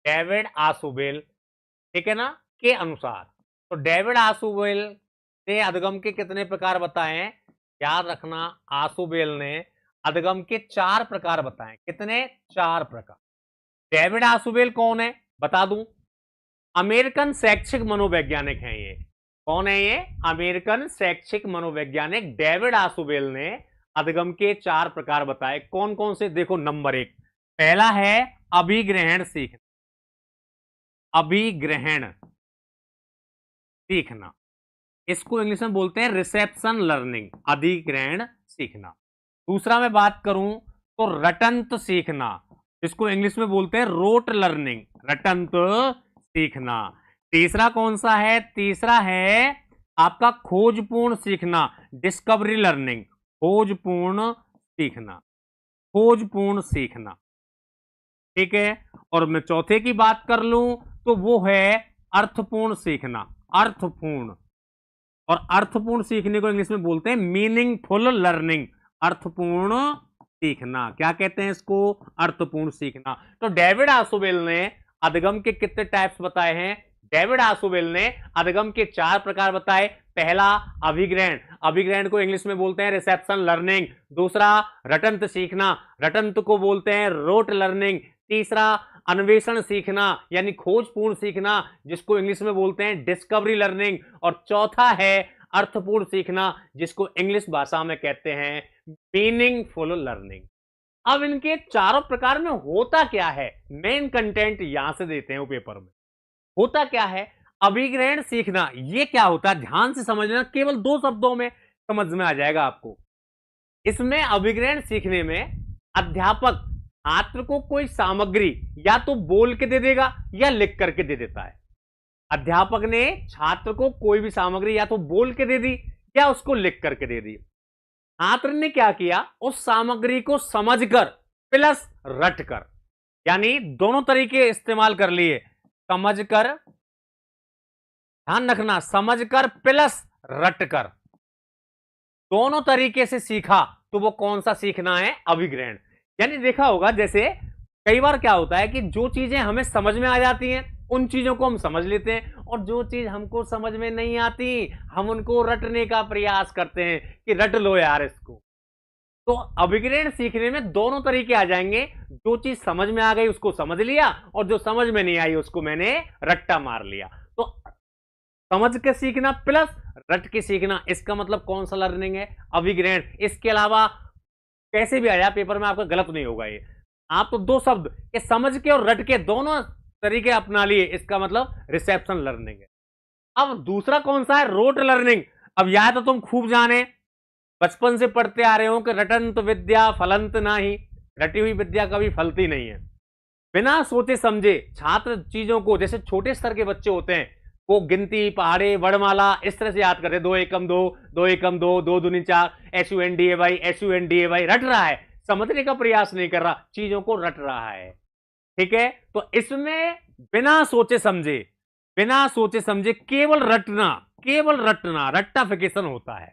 Speaker 1: डेविड आशुबेल, ठीक है ना, के अनुसार। तो डेविड आशुबेल ने अधगम के कितने प्रकार बताए हैं? याद रखना, आशुबेल ने अधगम के 4 प्रकार बताए। कितने? 4 प्रकार। डेविड आशुबेल कौन है बता दूं? अमेरिकन शैक्षिक मनोवैज्ञानिक हैं ये। कौन है ये? अमेरिकन शैक्षिक मनोवैज्ञानिक डेविड आशुबेल ने अधगम के 4 प्रकार बताए। कौन कौन से? देखो, नंबर 1, पहला है अभिग्रहण सीखना। अभिग्रहण सीखना, इसको इंग्लिश में बोलते हैं रिसेप्शन लर्निंग, अधिग्रहण सीखना। दूसरा मैं बात करूं तो रटंत सीखना, इसको इंग्लिश में बोलते हैं रोट लर्निंग, रटंत सीखना। तीसरा कौन सा है? तीसरा है आपका खोजपूर्ण सीखना, डिस्कवरी लर्निंग, खोजपूर्ण सीखना, खोजपूर्ण सीखना। ठीक है, और मैं चौथे की बात कर लूं तो वो है अर्थपूर्ण सीखना, अर्थपूर्ण। और अर्थपूर्ण सीखने को इंग्लिश में बोलते हैं मीनिंगफुल लर्निंग, अर्थपूर्ण सीखना। क्या कहते हैं इसको? अर्थपूर्ण सीखना। तो डेविड आशुबेल ने अधगम के कितने टाइप्स बताए हैं? डेविड आसुबेल ने अधगम के 4 प्रकार बताए। पहला अभिग्रहण, अभिग्रहण को इंग्लिश में बोलते हैं रिसेप्शन लर्निंग। दूसरा रटंत सीखना, रटंत को बोलते हैं रोट लर्निंग। तीसरा अन्वेषण सीखना यानी खोजपूर्ण सीखना, जिसको इंग्लिश में बोलते हैं डिस्कवरी लर्निंग। और चौथा है अर्थपूर्ण सीखना, जिसको इंग्लिश भाषा में कहते हैं मीनिंगफुल लर्निंग। अब इनके चारों प्रकार में होता क्या है, मेन कंटेंट यहां से देते हैं वो पेपर में। होता क्या है, अभिग्रहण सीखना ये क्या होता है, ध्यान से समझना, केवल 2 शब्दों में समझ में आ जाएगा आपको। इसमें अभिग्रहण सीखने में अध्यापक छात्र को कोई सामग्री या तो बोल के दे देगा या लिख करके दे देता है। अध्यापक ने छात्र को कोई भी सामग्री या तो बोल के दे दी या उसको लिख करके दे दी। छात्र ने क्या किया, उस सामग्री को समझकर प्लस रटकर, यानी दोनों तरीके इस्तेमाल कर लिए। समझकर, ध्यान रखना, समझकर प्लस रटकर, दोनों तरीके से सीखा तो वो कौन सा सीखना है, अभिग्रहण। यानी देखा होगा, जैसे कई बार क्या होता है कि जो चीजें हमें समझ में आ जाती हैं उन चीजों को हम समझ लेते हैं, और जो चीज हमको समझ में नहीं आती हम उनको रटने का प्रयास करते हैं कि रट लो यार इसको। तो अभिग्रहण सीखने में दोनों तरीके आ जाएंगे, जो चीज समझ में आ गई उसको समझ लिया और जो समझ में नहीं आई उसको मैंने रट्टा मार लिया। तो समझ के सीखना प्लस रट के सीखना, इसका मतलब कौन सा लर्निंग है, अभिग्रहण। इसके अलावा कैसे भी आया पेपर में आपका गलत नहीं होगा ये। आप तो 2 शब्द ये समझ के और रट के दोनों तरीके अपना लिए, इसका मतलब रिसेप्शन लर्निंग है। अब दूसरा कौन सा है, रोट लर्निंग। अब यह तो तुम खूब जाने, बचपन से पढ़ते आ रहे हो कि रटंत विद्या फलंत नाही, रटी हुई विद्या कभी फलती नहीं है। बिना सोचे समझे छात्र चीजों को, जैसे छोटे स्तर के बच्चे होते हैं वो गिनती, पहाड़े, वर्णमाला इस तरह से याद करते, 2 एकम 2, 2 एकम 2, 2 दूनी 4, SUNDAY, SUNDAY, रट रहा है, समझने का प्रयास नहीं कर रहा, चीजों को रट रहा है। ठीक है, तो इसमें बिना सोचे समझे, बिना सोचे समझे केवल रटना, केवल रटना, रट्टाफिकेशन होता है।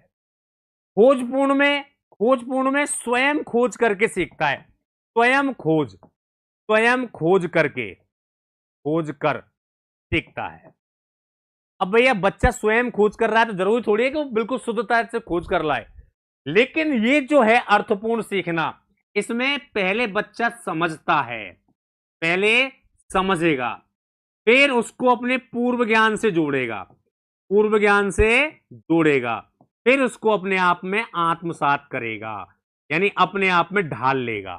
Speaker 1: खोजपूर्ण में, खोजपूर्ण में स्वयं खोज करके सीखता है, स्वयं खोज, स्वयं खोज करके, खोज कर सीखता है। अब भैया बच्चा स्वयं खोज कर रहा है तो जरूरी थोड़ी है कि वो बिल्कुल शुद्धता से खोज कर लाए, लेकिन ये जो है अर्थपूर्ण सीखना, इसमें पहले बच्चा समझता है, पहले समझेगा, फिर उसको अपने पूर्व ज्ञान से जोड़ेगा, पूर्व ज्ञान से जोड़ेगा, फिर उसको अपने आप में आत्मसात करेगा, यानी अपने आप में ढाल लेगा।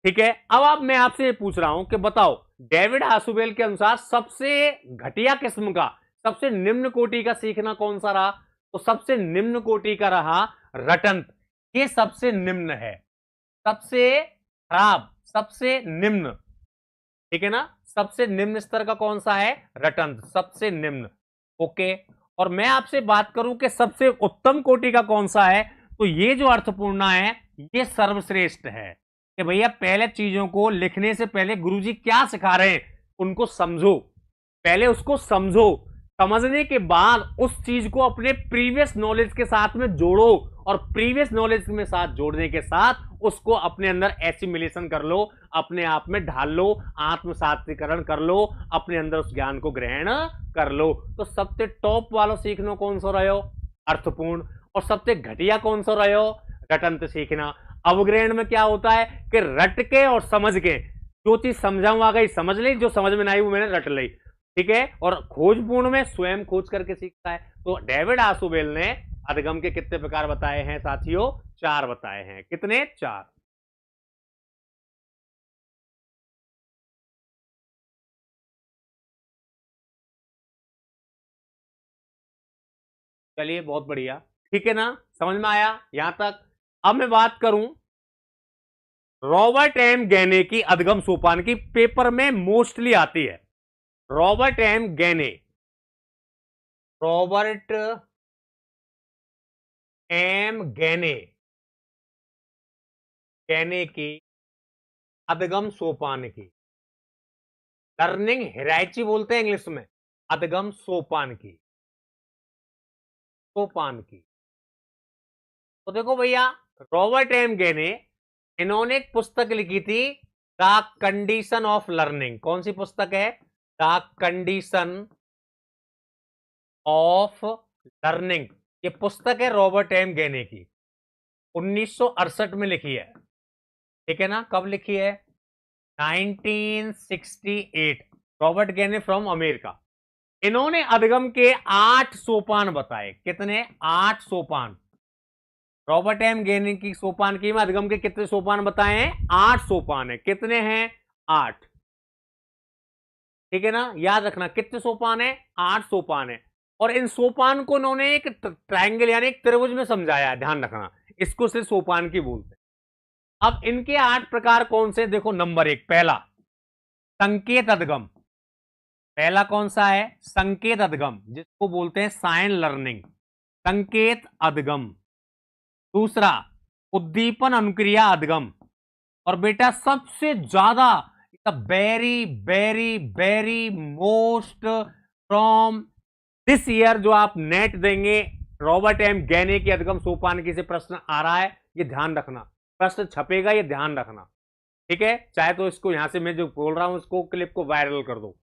Speaker 1: ठीक है, अब मैं आपसे पूछ रहा हूं कि बताओ डेविड आसुबेल के अनुसार सबसे घटिया किस्म का, सबसे निम्न कोटि का सीखना कौन सा रहा, तो सबसे निम्न कोटि का रहा रटंत। ये सबसे निम्न है, सबसे खराब, सबसे निम्न। ठीक है ना, सबसे निम्न स्तर का कौन सा है, रटंत, सबसे निम्न। ओके, और मैं आपसे बात करूं कि सबसे उत्तम कोटि का कौन सा है, तो ये जो अर्थपूर्ण है ये सर्वश्रेष्ठ है। कि भैया पहले चीजों को लिखने से पहले गुरुजी क्या सिखा रहे हैं उनको समझो, पहले उसको समझो, समझने के बाद उस चीज को अपने प्रीवियस नॉलेज के साथ में जोड़ो, और प्रीवियस नॉलेज में साथ जोड़ने के साथ उसको अपने अंदर एसिमिलेशन कर लो, अपने आप में ढाल लो, आत्मसातीकरण कर लो, अपने अंदर उस ज्ञान को ग्रहण कर लो। तो सबसे टॉप वाला सीखना कौन सा रहे हो, अर्थपूर्ण, और सबसे घटिया कौन सा रहे हो, रटंत सीखना। अवग्रहण में क्या होता है कि रट के और समझ के, जो चीज समझाऊं आ गई समझ ली, जो समझ में नहीं आई वो मैंने रट ली। ठीक है, और खोजपूर्ण में स्वयं खोज करके सीखता है। तो डेविड आसुबेल ने अधगम के कितने प्रकार बताए हैं साथियों, 4 बताए हैं। कितने, 4। चलिए बहुत बढ़िया, ठीक है ना, समझ में आया यहां तक। अब मैं बात करूं रॉबर्ट एम गैने की अधगम सोपान की, पेपर में मोस्टली आती है। Robert M Gagne, Robert M Gagne, Gagne की अधगम सोपान की, लर्निंग हेराइची बोलते हैं इंग्लिश में, अधगम सोपान की, सोपान की। तो देखो भैया रॉबर्ट एम गैने, इन्होंने एक पुस्तक लिखी थी द कंडीशन ऑफ लर्निंग। कौन सी पुस्तक है, द कंडीशन ऑफ लर्निंग, ये पुस्तक है रॉबर्ट एम गेने की, 1968 में लिखी है, ठीक है ना। कब लिखी है? 1968। रॉबर्ट गेने फ्रॉम अमेरिका। इन्होंने अधिगम के 8 सोपान बताए। कितने? 8 सोपान। रॉबर्ट एम गेने की सोपान की में अधिगम के कितने सोपान बताए हैं? 8 सोपान है। कितने हैं? 8, ठीक है ना। याद रखना कितने सोपान है? 8 सोपान है। और इन सोपान को उन्होंने एक ट्रायंगल यानी एक त्रिभुज में समझाया है, ध्यान रखना। इसको सिर्फ सोपान की बोलते हैं। अब इनके 8 प्रकार कौन से? देखो, नंबर 1, पहला संकेत अधिगम। पहला कौन सा है? संकेत अधिगम, जिसको बोलते हैं साइन लर्निंग, संकेत अधिगम। दूसरा उद्दीपन अनुक्रिया अधिगम। और बेटा सबसे ज्यादा very very very most from this year जो आप नेट देंगे, रॉबर्ट एम गेने की अधिगम सोपान की से प्रश्न आ रहा है, ये ध्यान रखना। प्रश्न छपेगा, ये ध्यान रखना, ठीक है। चाहे तो इसको यहां से मैं जो बोल रहा हूं इसको क्लिप को वायरल कर दो,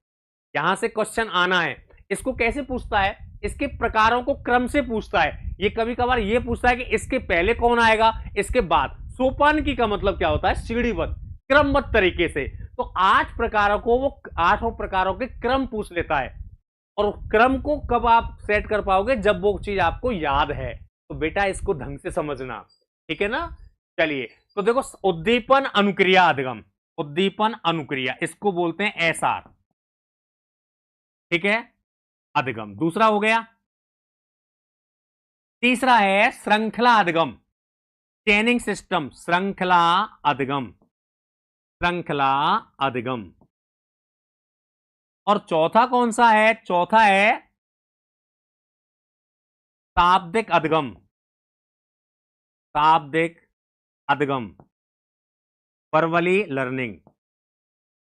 Speaker 1: यहां से क्वेश्चन आना है। इसको कैसे पूछता है? इसके प्रकारों को क्रम से पूछता है। ये कभी कभार ये पूछता है कि इसके पहले कौन आएगा, इसके बाद। सोपान की का मतलब क्या होता है? सीढ़ीबद्ध, क्रमबद्ध तरीके से। तो 8 प्रकारों को वो 8 प्रकारों के क्रम पूछ लेता है। और क्रम को कब आप सेट कर पाओगे? जब वो चीज आपको याद है। तो बेटा इसको ढंग से समझना, ठीक है ना। चलिए, तो देखो, उद्दीपन अनुक्रिया अधिगम, उद्दीपन अनुक्रिया, इसको बोलते हैं एसआर, ठीक है, अधिगम। दूसरा हो गया। तीसरा है श्रृंखला अधिगम, चेनिंग सिस्टम, श्रृंखला अधिगम, श्रृंखला अधिगम। और चौथा कौन सा है? चौथा है शाब्दिक अधिगम, शाब्दिक अधिगम, वर्बली लर्निंग।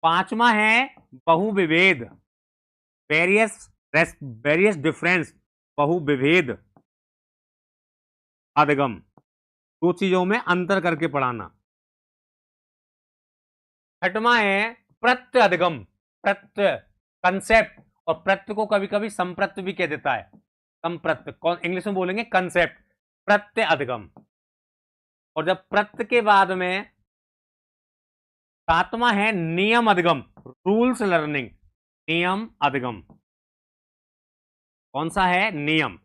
Speaker 1: पांचवा है बहुविभेद, वेरियस डिफरेंस, बहुविभेद अधिगम। दो चीजों में अंतर करके पढ़ाना। छठवां है प्रत्यय अधिगम, प्रत्यय, कंसेप्ट। और प्रत्यय को कभी कभी संप्रत्यय भी कह देता है, संप्रत्यय, कौन इंग्लिश में बोलेंगे? कंसेप्ट, प्रत्यय अधिगम। और जब प्रत्यय के बाद में सातवां है नियम अधिगम, रूल्स लर्निंग, नियम अधिगम। कौन सा है? नियम।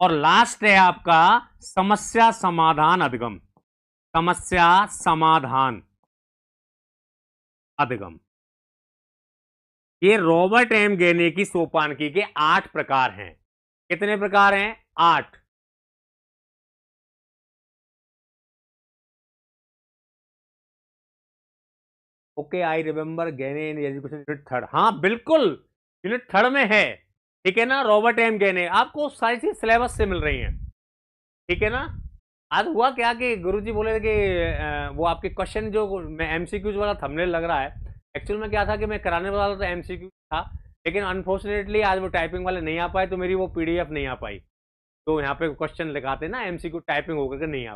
Speaker 1: और लास्ट है आपका समस्या समाधान अधिगम, समस्या समाधान अधिगम। ये रॉबर्ट एम गेने की सोपानकी के 8 प्रकार हैं। कितने प्रकार हैं? 8। ओके, आई रिमेंबर गेने इन एजुकेशन यूनिट 3। हाँ बिल्कुल, यूनिट 3 में है, ठीक है ना। रॉबर्ट एम गेने, आपको सारी चीज सिलेबस से मिल रही हैं, ठीक है ना। आज हुआ क्या कि गुरुजी बोले थे कि वो आपके क्वेश्चन जो मैं एमसीक्यूज वाला थंबनेल लग रहा है, एक्चुअल में क्या था कि मैं कराने वाला था एमसीक्यू था, लेकिन अनफॉर्चुनेटली आज वो टाइपिंग वाले नहीं आ पाए, तो मेरी वो पीडीएफ नहीं आ पाई। तो यहाँ पे क्वेश्चन लिखाते ना एमसीक्यू टाइपिंग होकर के नहीं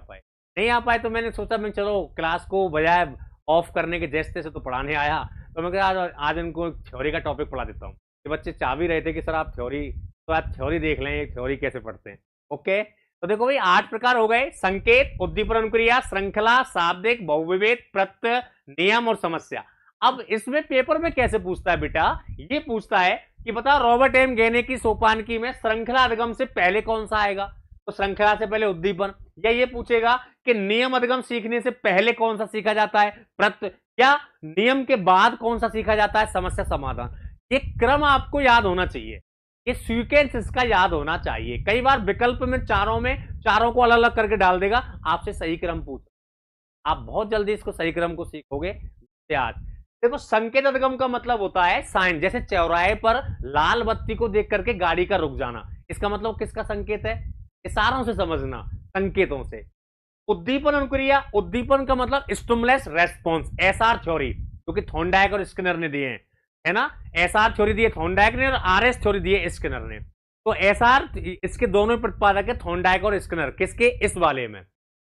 Speaker 1: आ पाए। तो मैंने सोचा मैं चलो क्लास को बजाय ऑफ करने के जैसे से तो पढ़ाने आया, तो मैं कहा आज इनको थ्योरी का टॉपिक पढ़ा देता हूँ। तो बच्चे चाह भी रहे थे कि सर आप थ्योरी, तो आप थ्योरी देख लें, थ्योरी कैसे पढ़ते हैं। ओके, तो देखो भाई 8 प्रकार हो गए, संकेत, उद्दीपन अनुक्रिया, श्रृंखला, शाब्दिक, बहुविभेद, प्रत्यय, नियम और समस्या। अब इसमें पेपर में कैसे पूछता है बेटा? ये पूछता है कि बता रॉबर्ट एम गेने की सोपानकी में श्रृंखला अधिगम से पहले कौन सा आएगा? तो श्रृंखला से पहले उद्दीपन। या ये पूछेगा कि नियम अधिगम सीखने से पहले कौन सा सीखा जाता है? प्रत्यय। या नियम के बाद कौन सा सीखा जाता है? समस्या समाधान। ये क्रम आपको याद होना चाहिए, ये सीक्वेंस इसका याद होना चाहिए। कई बार विकल्प में चारों को अलग अलग करके डाल देगा, आपसे सही क्रम पूछ, आप बहुत जल्दी इसको सही क्रम को सीखोगे। आज देखो, संकेत अधिगम का मतलब होता है साइन, जैसे चौराहे पर लाल बत्ती को देख करके गाड़ी का रुक जाना, इसका मतलब किसका संकेत है? इशारों से समझना, संकेतों से। उद्दीपन अनुक्रिया, उद्दीपन का मतलब स्टिमुलस रेस्पॉन्स, एसआर थ्योरी, क्योंकि थॉर्नडाइक और स्किनर ने दिए हैं, है ना। एसआर थ्योरी दिए थॉर्नडाइक ने और आरएस थ्योरी दिए स्किनर ने। तो एसआर, इसके दोनों प्रतिपादक है थॉर्नडाइक और स्किनर, किसके? इस वाले में।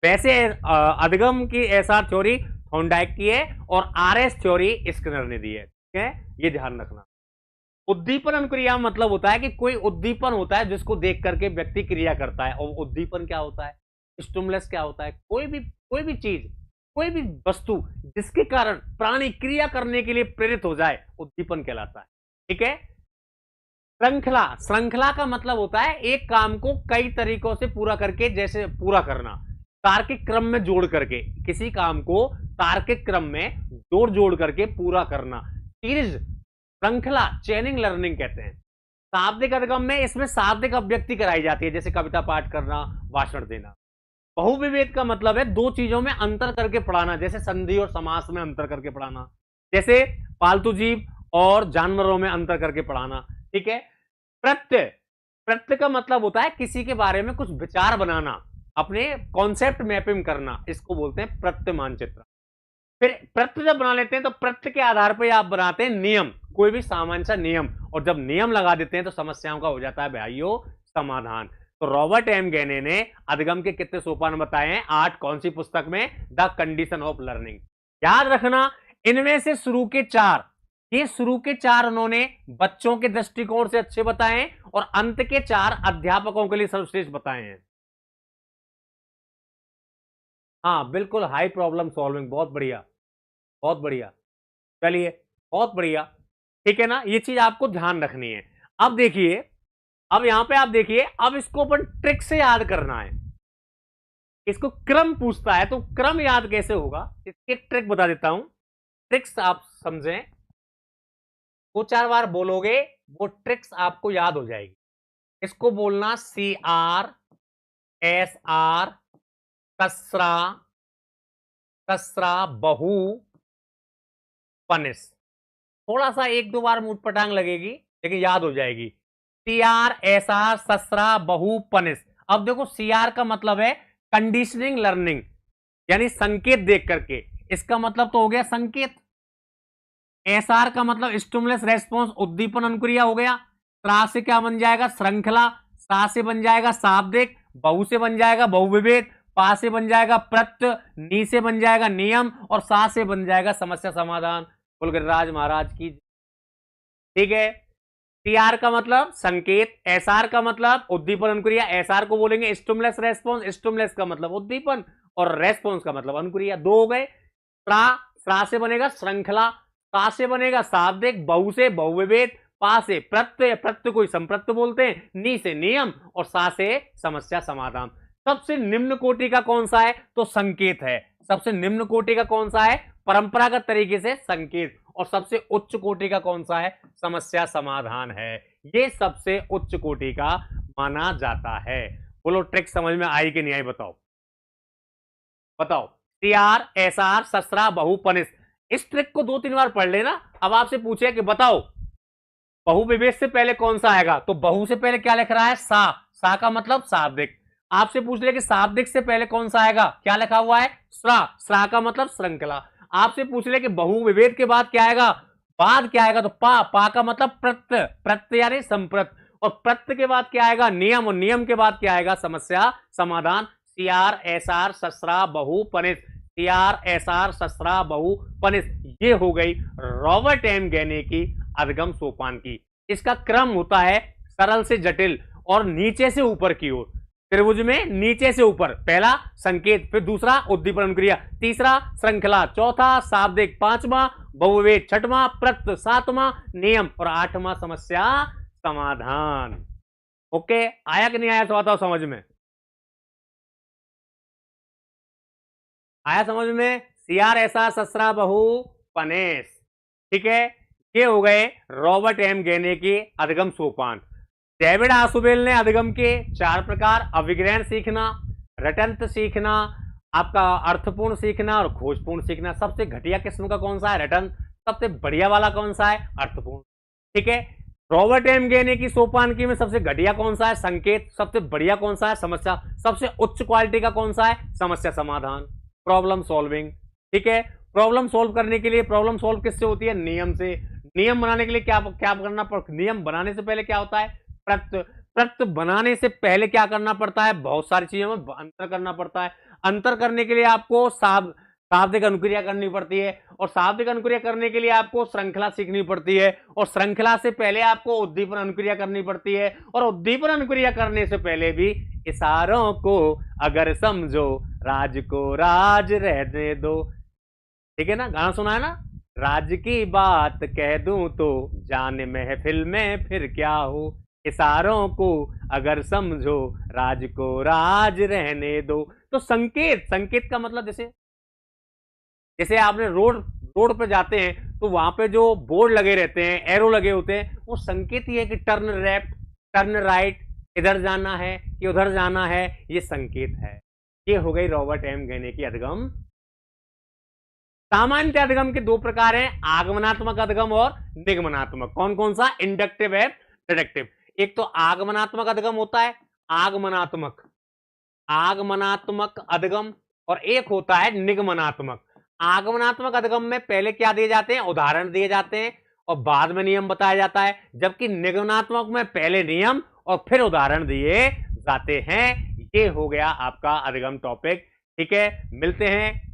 Speaker 1: वैसे अधिगम की एसआर थ्योरी थॉर्नडाइक की है और आरएस थ्योरी स्किनर ने दी है, ठीक है, ये ध्यान रखना। उद्दीपन अनुक्रिया मतलब होता है कि कोई उद्दीपन होता है जिसको देख करके व्यक्ति क्रिया करता है। और उद्दीपन क्या होता है, स्टिमुलस क्या होता है, कोई भी चीज, कोई भी वस्तु जिसके कारण प्राणी क्रिया करने के लिए प्रेरित हो जाए, उद्दीपन कहलाता है। ठीक है। श्रृंखला, श्रृंखला का मतलब होता है एक काम को कई तरीकों से पूरा करके, जैसे पूरा करना, तार्किक क्रम में जोड़ करके, किसी काम को तार्किक क्रम में जोड़ जोड़ करके पूरा करना, सीरीज, श्रृंखला, चेनिंग लर्निंग कहते हैं। शाब्दिक अधिगम में इसमें शाब्दिक अभिव्यक्ति कराई जाती है, जैसे कविता पाठ करना, भाषण देना। बहुविवेद का मतलब है दो चीजों में अंतर करके पढ़ाना, जैसे संधि और समास में अंतर करके पढ़ाना, जैसे पालतू जीव और जानवरों में अंतर करके पढ़ाना। ठीक है। प्रत्यय, प्रत्यय का मतलब होता है किसी के बारे में कुछ विचार बनाना, अपने कॉन्सेप्ट मैपिंग करना, इसको बोलते हैं प्रत्यय मानचित्र। फिर प्रत्यय जब बना लेते हैं तो प्रत्यय के आधार पर आप बनाते हैं नियम, कोई भी सामान्य सा नियम, और जब नियम लगा देते हैं तो समस्याओं का हो जाता है भाइयों समाधान। तो रॉबर्ट एम गैने ने अधिगम के कितने सोपान बताए हैं? 8। कौन सी पुस्तक में? The condition of learning. याद रखना, इनमें से शुरू के 4, ये शुरू के 4 उन्होंने बच्चों के दृष्टिकोण से अच्छे बताए हैं और अंत के 4 अध्यापकों के लिए सर्वश्रेष्ठ बताए हैं। हाँ बिल्कुल, हाई प्रॉब्लम सॉल्विंग, बहुत बढ़िया, बहुत बढ़िया। चलिए, बहुत बढ़िया। ठीक है ना, ये चीज आपको ध्यान रखनी है। अब देखिए, अब यहां पे आप देखिए, अब इसको अपन ट्रिक से याद करना है। इसको क्रम पूछता है तो क्रम याद कैसे होगा, इसकी ट्रिक बता देता हूं। ट्रिक्स आप समझें, 2-4 बार बोलोगे वो ट्रिक्स आपको याद हो जाएगी। इसको बोलना CR SR कसरा, कसरा बहु पनिस। थोड़ा सा 1-2 बार मूट पटांग लगेगी लेकिन याद हो जाएगी। CR SR ससरा बहु पनिस। अब देखो, CR का मतलब है कंडीशनिंग लर्निंग, यानी संकेत देख करके, इसका मतलब तो हो गया संकेत। SR का मतलब स्टिमुलस रेस्पॉन्स, उद्दीपन अनुक्रिया हो गया। त्रा से क्या बन जाएगा? श्रृंखला। सा से बन जाएगा शाब्दिक। बहु से बन जाएगा बहुविवेद। पा से बन जाएगा प्रत्यय। नी से बन जाएगा नियम। और सा से बन जाएगा समस्या समाधान। बोल गिरिराज महाराज की। ठीक है। CR का मतलब संकेत, SR का मतलब उद्दीपन अनुक्रिया, SR को बोलेंगे स्टिमुलस रेस्पॉन्स, स्टिमुलस का मतलब उद्दीपन और रेस्पॉन्स का मतलब अनुक्रिया। 2 हो गए। त्रा से बनेगा श्रृंखला, सा से बनेगा शाब्दिक, बहु से बहुविवेद, पा से प्रत्यय, प्रत्यय कोई संप्रत्यय बोलते हैं, नी से नियम और सा से समस्या समाधान। सबसे निम्न कोटि का कौन सा है? तो संकेत है। सबसे निम्न कोटि का कौन सा है? परंपरागत तरीके से संकेत। और सबसे उच्च कोटि का कौन सा है? समस्या समाधान है। ये सबसे उच्च कोटि का माना जाता है। बोलो, ट्रिक समझ में आई कि नहीं आई? बताओ बताओ। CR SR ससरा बहु पनिस, इस ट्रिक को 2-3 बार पढ़ लेना। अब आपसे पूछे कि बताओ बहुविवेद से पहले कौन सा आएगा, तो बहु से पहले क्या लिख रहा है? सा का मतलब शाब्दिक। आपसे पूछ ले कि शाब्दिक से पहले कौन सा आएगा, क्या लिखा हुआ है? स्रा का मतलब श्रृंखला। आपसे पूछ ले कि बहुविवेद के बाद क्या आएगा, बाद क्या आएगा, तो पा का मतलब प्रत्यय, प्रत्यय यानी संप्रत्यय। और प्रत्यय के बाद क्या आएगा? नियम। और नियम के बाद क्या आएगा? समस्या समाधान। CR SR ससरा बहु पनिस, CR SR ससरा बहु पनिस। ये हो गई रॉबर्ट एम गैने की अधिगम सोपान की। इसका क्रम होता है सरल से जटिल और नीचे से ऊपर की ओर। त्रिभुज में नीचे से ऊपर, पहला संकेत, फिर दूसरा उद्दीपन अनुक्रिया, तीसरा श्रृंखला, चौथा शाब्दिक, पांचवा बहुविवेद, छठवां प्रत्यय, सातवां नियम और आठवां समस्या समाधान। ओके, आया कि नहीं आया? तो बताओ समझ में आया? समझ में? CR SR ससरा बहु पनेस। ठीक है। ये हो गए रॉबर्ट एम गैने के अधिगम सोपान। डेविड आसुबेल ने अधिगम के 4 प्रकार, अभिग्रहण सीखना, रटंत सीखना, आपका अर्थपूर्ण सीखना और खोजपूर्ण सीखना। सबसे घटिया किस्म का कौन सा है? रटंत। सबसे बढ़िया वाला कौन सा है? अर्थपूर्ण। ठीक है। रॉबर्ट एम गैने की सोपान की में सबसे घटिया कौन सा है? संकेत। सबसे बढ़िया कौन सा है? समस्या। सबसे उच्च क्वालिटी का कौन सा है? समस्या समाधान, प्रॉब्लम सॉल्विंग। ठीक है। प्रॉब्लम सॉल्व करने के लिए, प्रॉब्लम सॉल्व किससे होती है? नियम से। नियम बनाने के लिए क्या क्या करना पड़ता? नियम बनाने से पहले क्या होता है? प्रत्यय। प्रत्यय बनाने से पहले क्या करना पड़ता है? बहुत सारी चीजों में अंतर करना पड़ता है। अंतर करने के लिए आपको शाब्दिक अनुक्रिया करनी पड़ती है, और शाब्दिक अनुक्रिया करने के लिए आपको श्रृंखला सीखनी पड़ती है, और श्रृंखला से पहले आपको उद्दीपन अनुक्रिया करनी पड़ती है, और उद्दीपन अनुक्रिया करने से पहले भी इशारों को अगर समझो राज को राज रहने दो। ठीक है ना, गाना सुना है ना, राज की बात कह दूं तो जाने महफिल में फिर क्या हो, इशारों को अगर समझो राज को राज रहने दो। तो संकेत, संकेत का मतलब जैसे जैसे आपने रोड रोड पे जाते हैं तो वहां पे जो बोर्ड लगे रहते हैं, एरो लगे होते हैं, वो संकेत ही है कि टर्न लेफ्ट, टर्न राइट, इधर जाना है कि उधर जाना है, ये संकेत है। ये हो गई रॉबर्ट एम घेने की अधिगम। सामान्य अधिगम के दो प्रकार हैं, आगमनात्मक अधिगम और निगमनात्मक। कौन कौन सा? इंडक्टिव है, डिडक्टिव। एक तो आगमनात्मक अधिगम होता है, आगमनात्मक आगमनात्मक अधिगम, और एक होता है निगमनात्मक। आगमनात्मक अधिगम में पहले क्या दिए जाते हैं? उदाहरण दिए जाते हैं और बाद में नियम बताया जाता है, जबकि निगमनात्मक में पहले नियम और फिर उदाहरण दिए जाते हैं। ये हो गया आपका अधिगम टॉपिक। ठीक है, मिलते हैं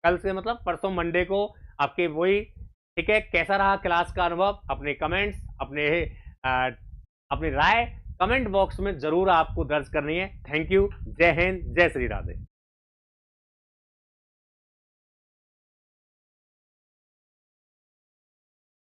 Speaker 1: कल से मतलब परसों मंडे को आपके वही। ठीक है, कैसा रहा क्लास का अनुभव? अपने कमेंट्स, अपनी राय कमेंट बॉक्स में जरूर आपको दर्ज करनी है। थैंक यू, जय हिंद, जय श्री राधे।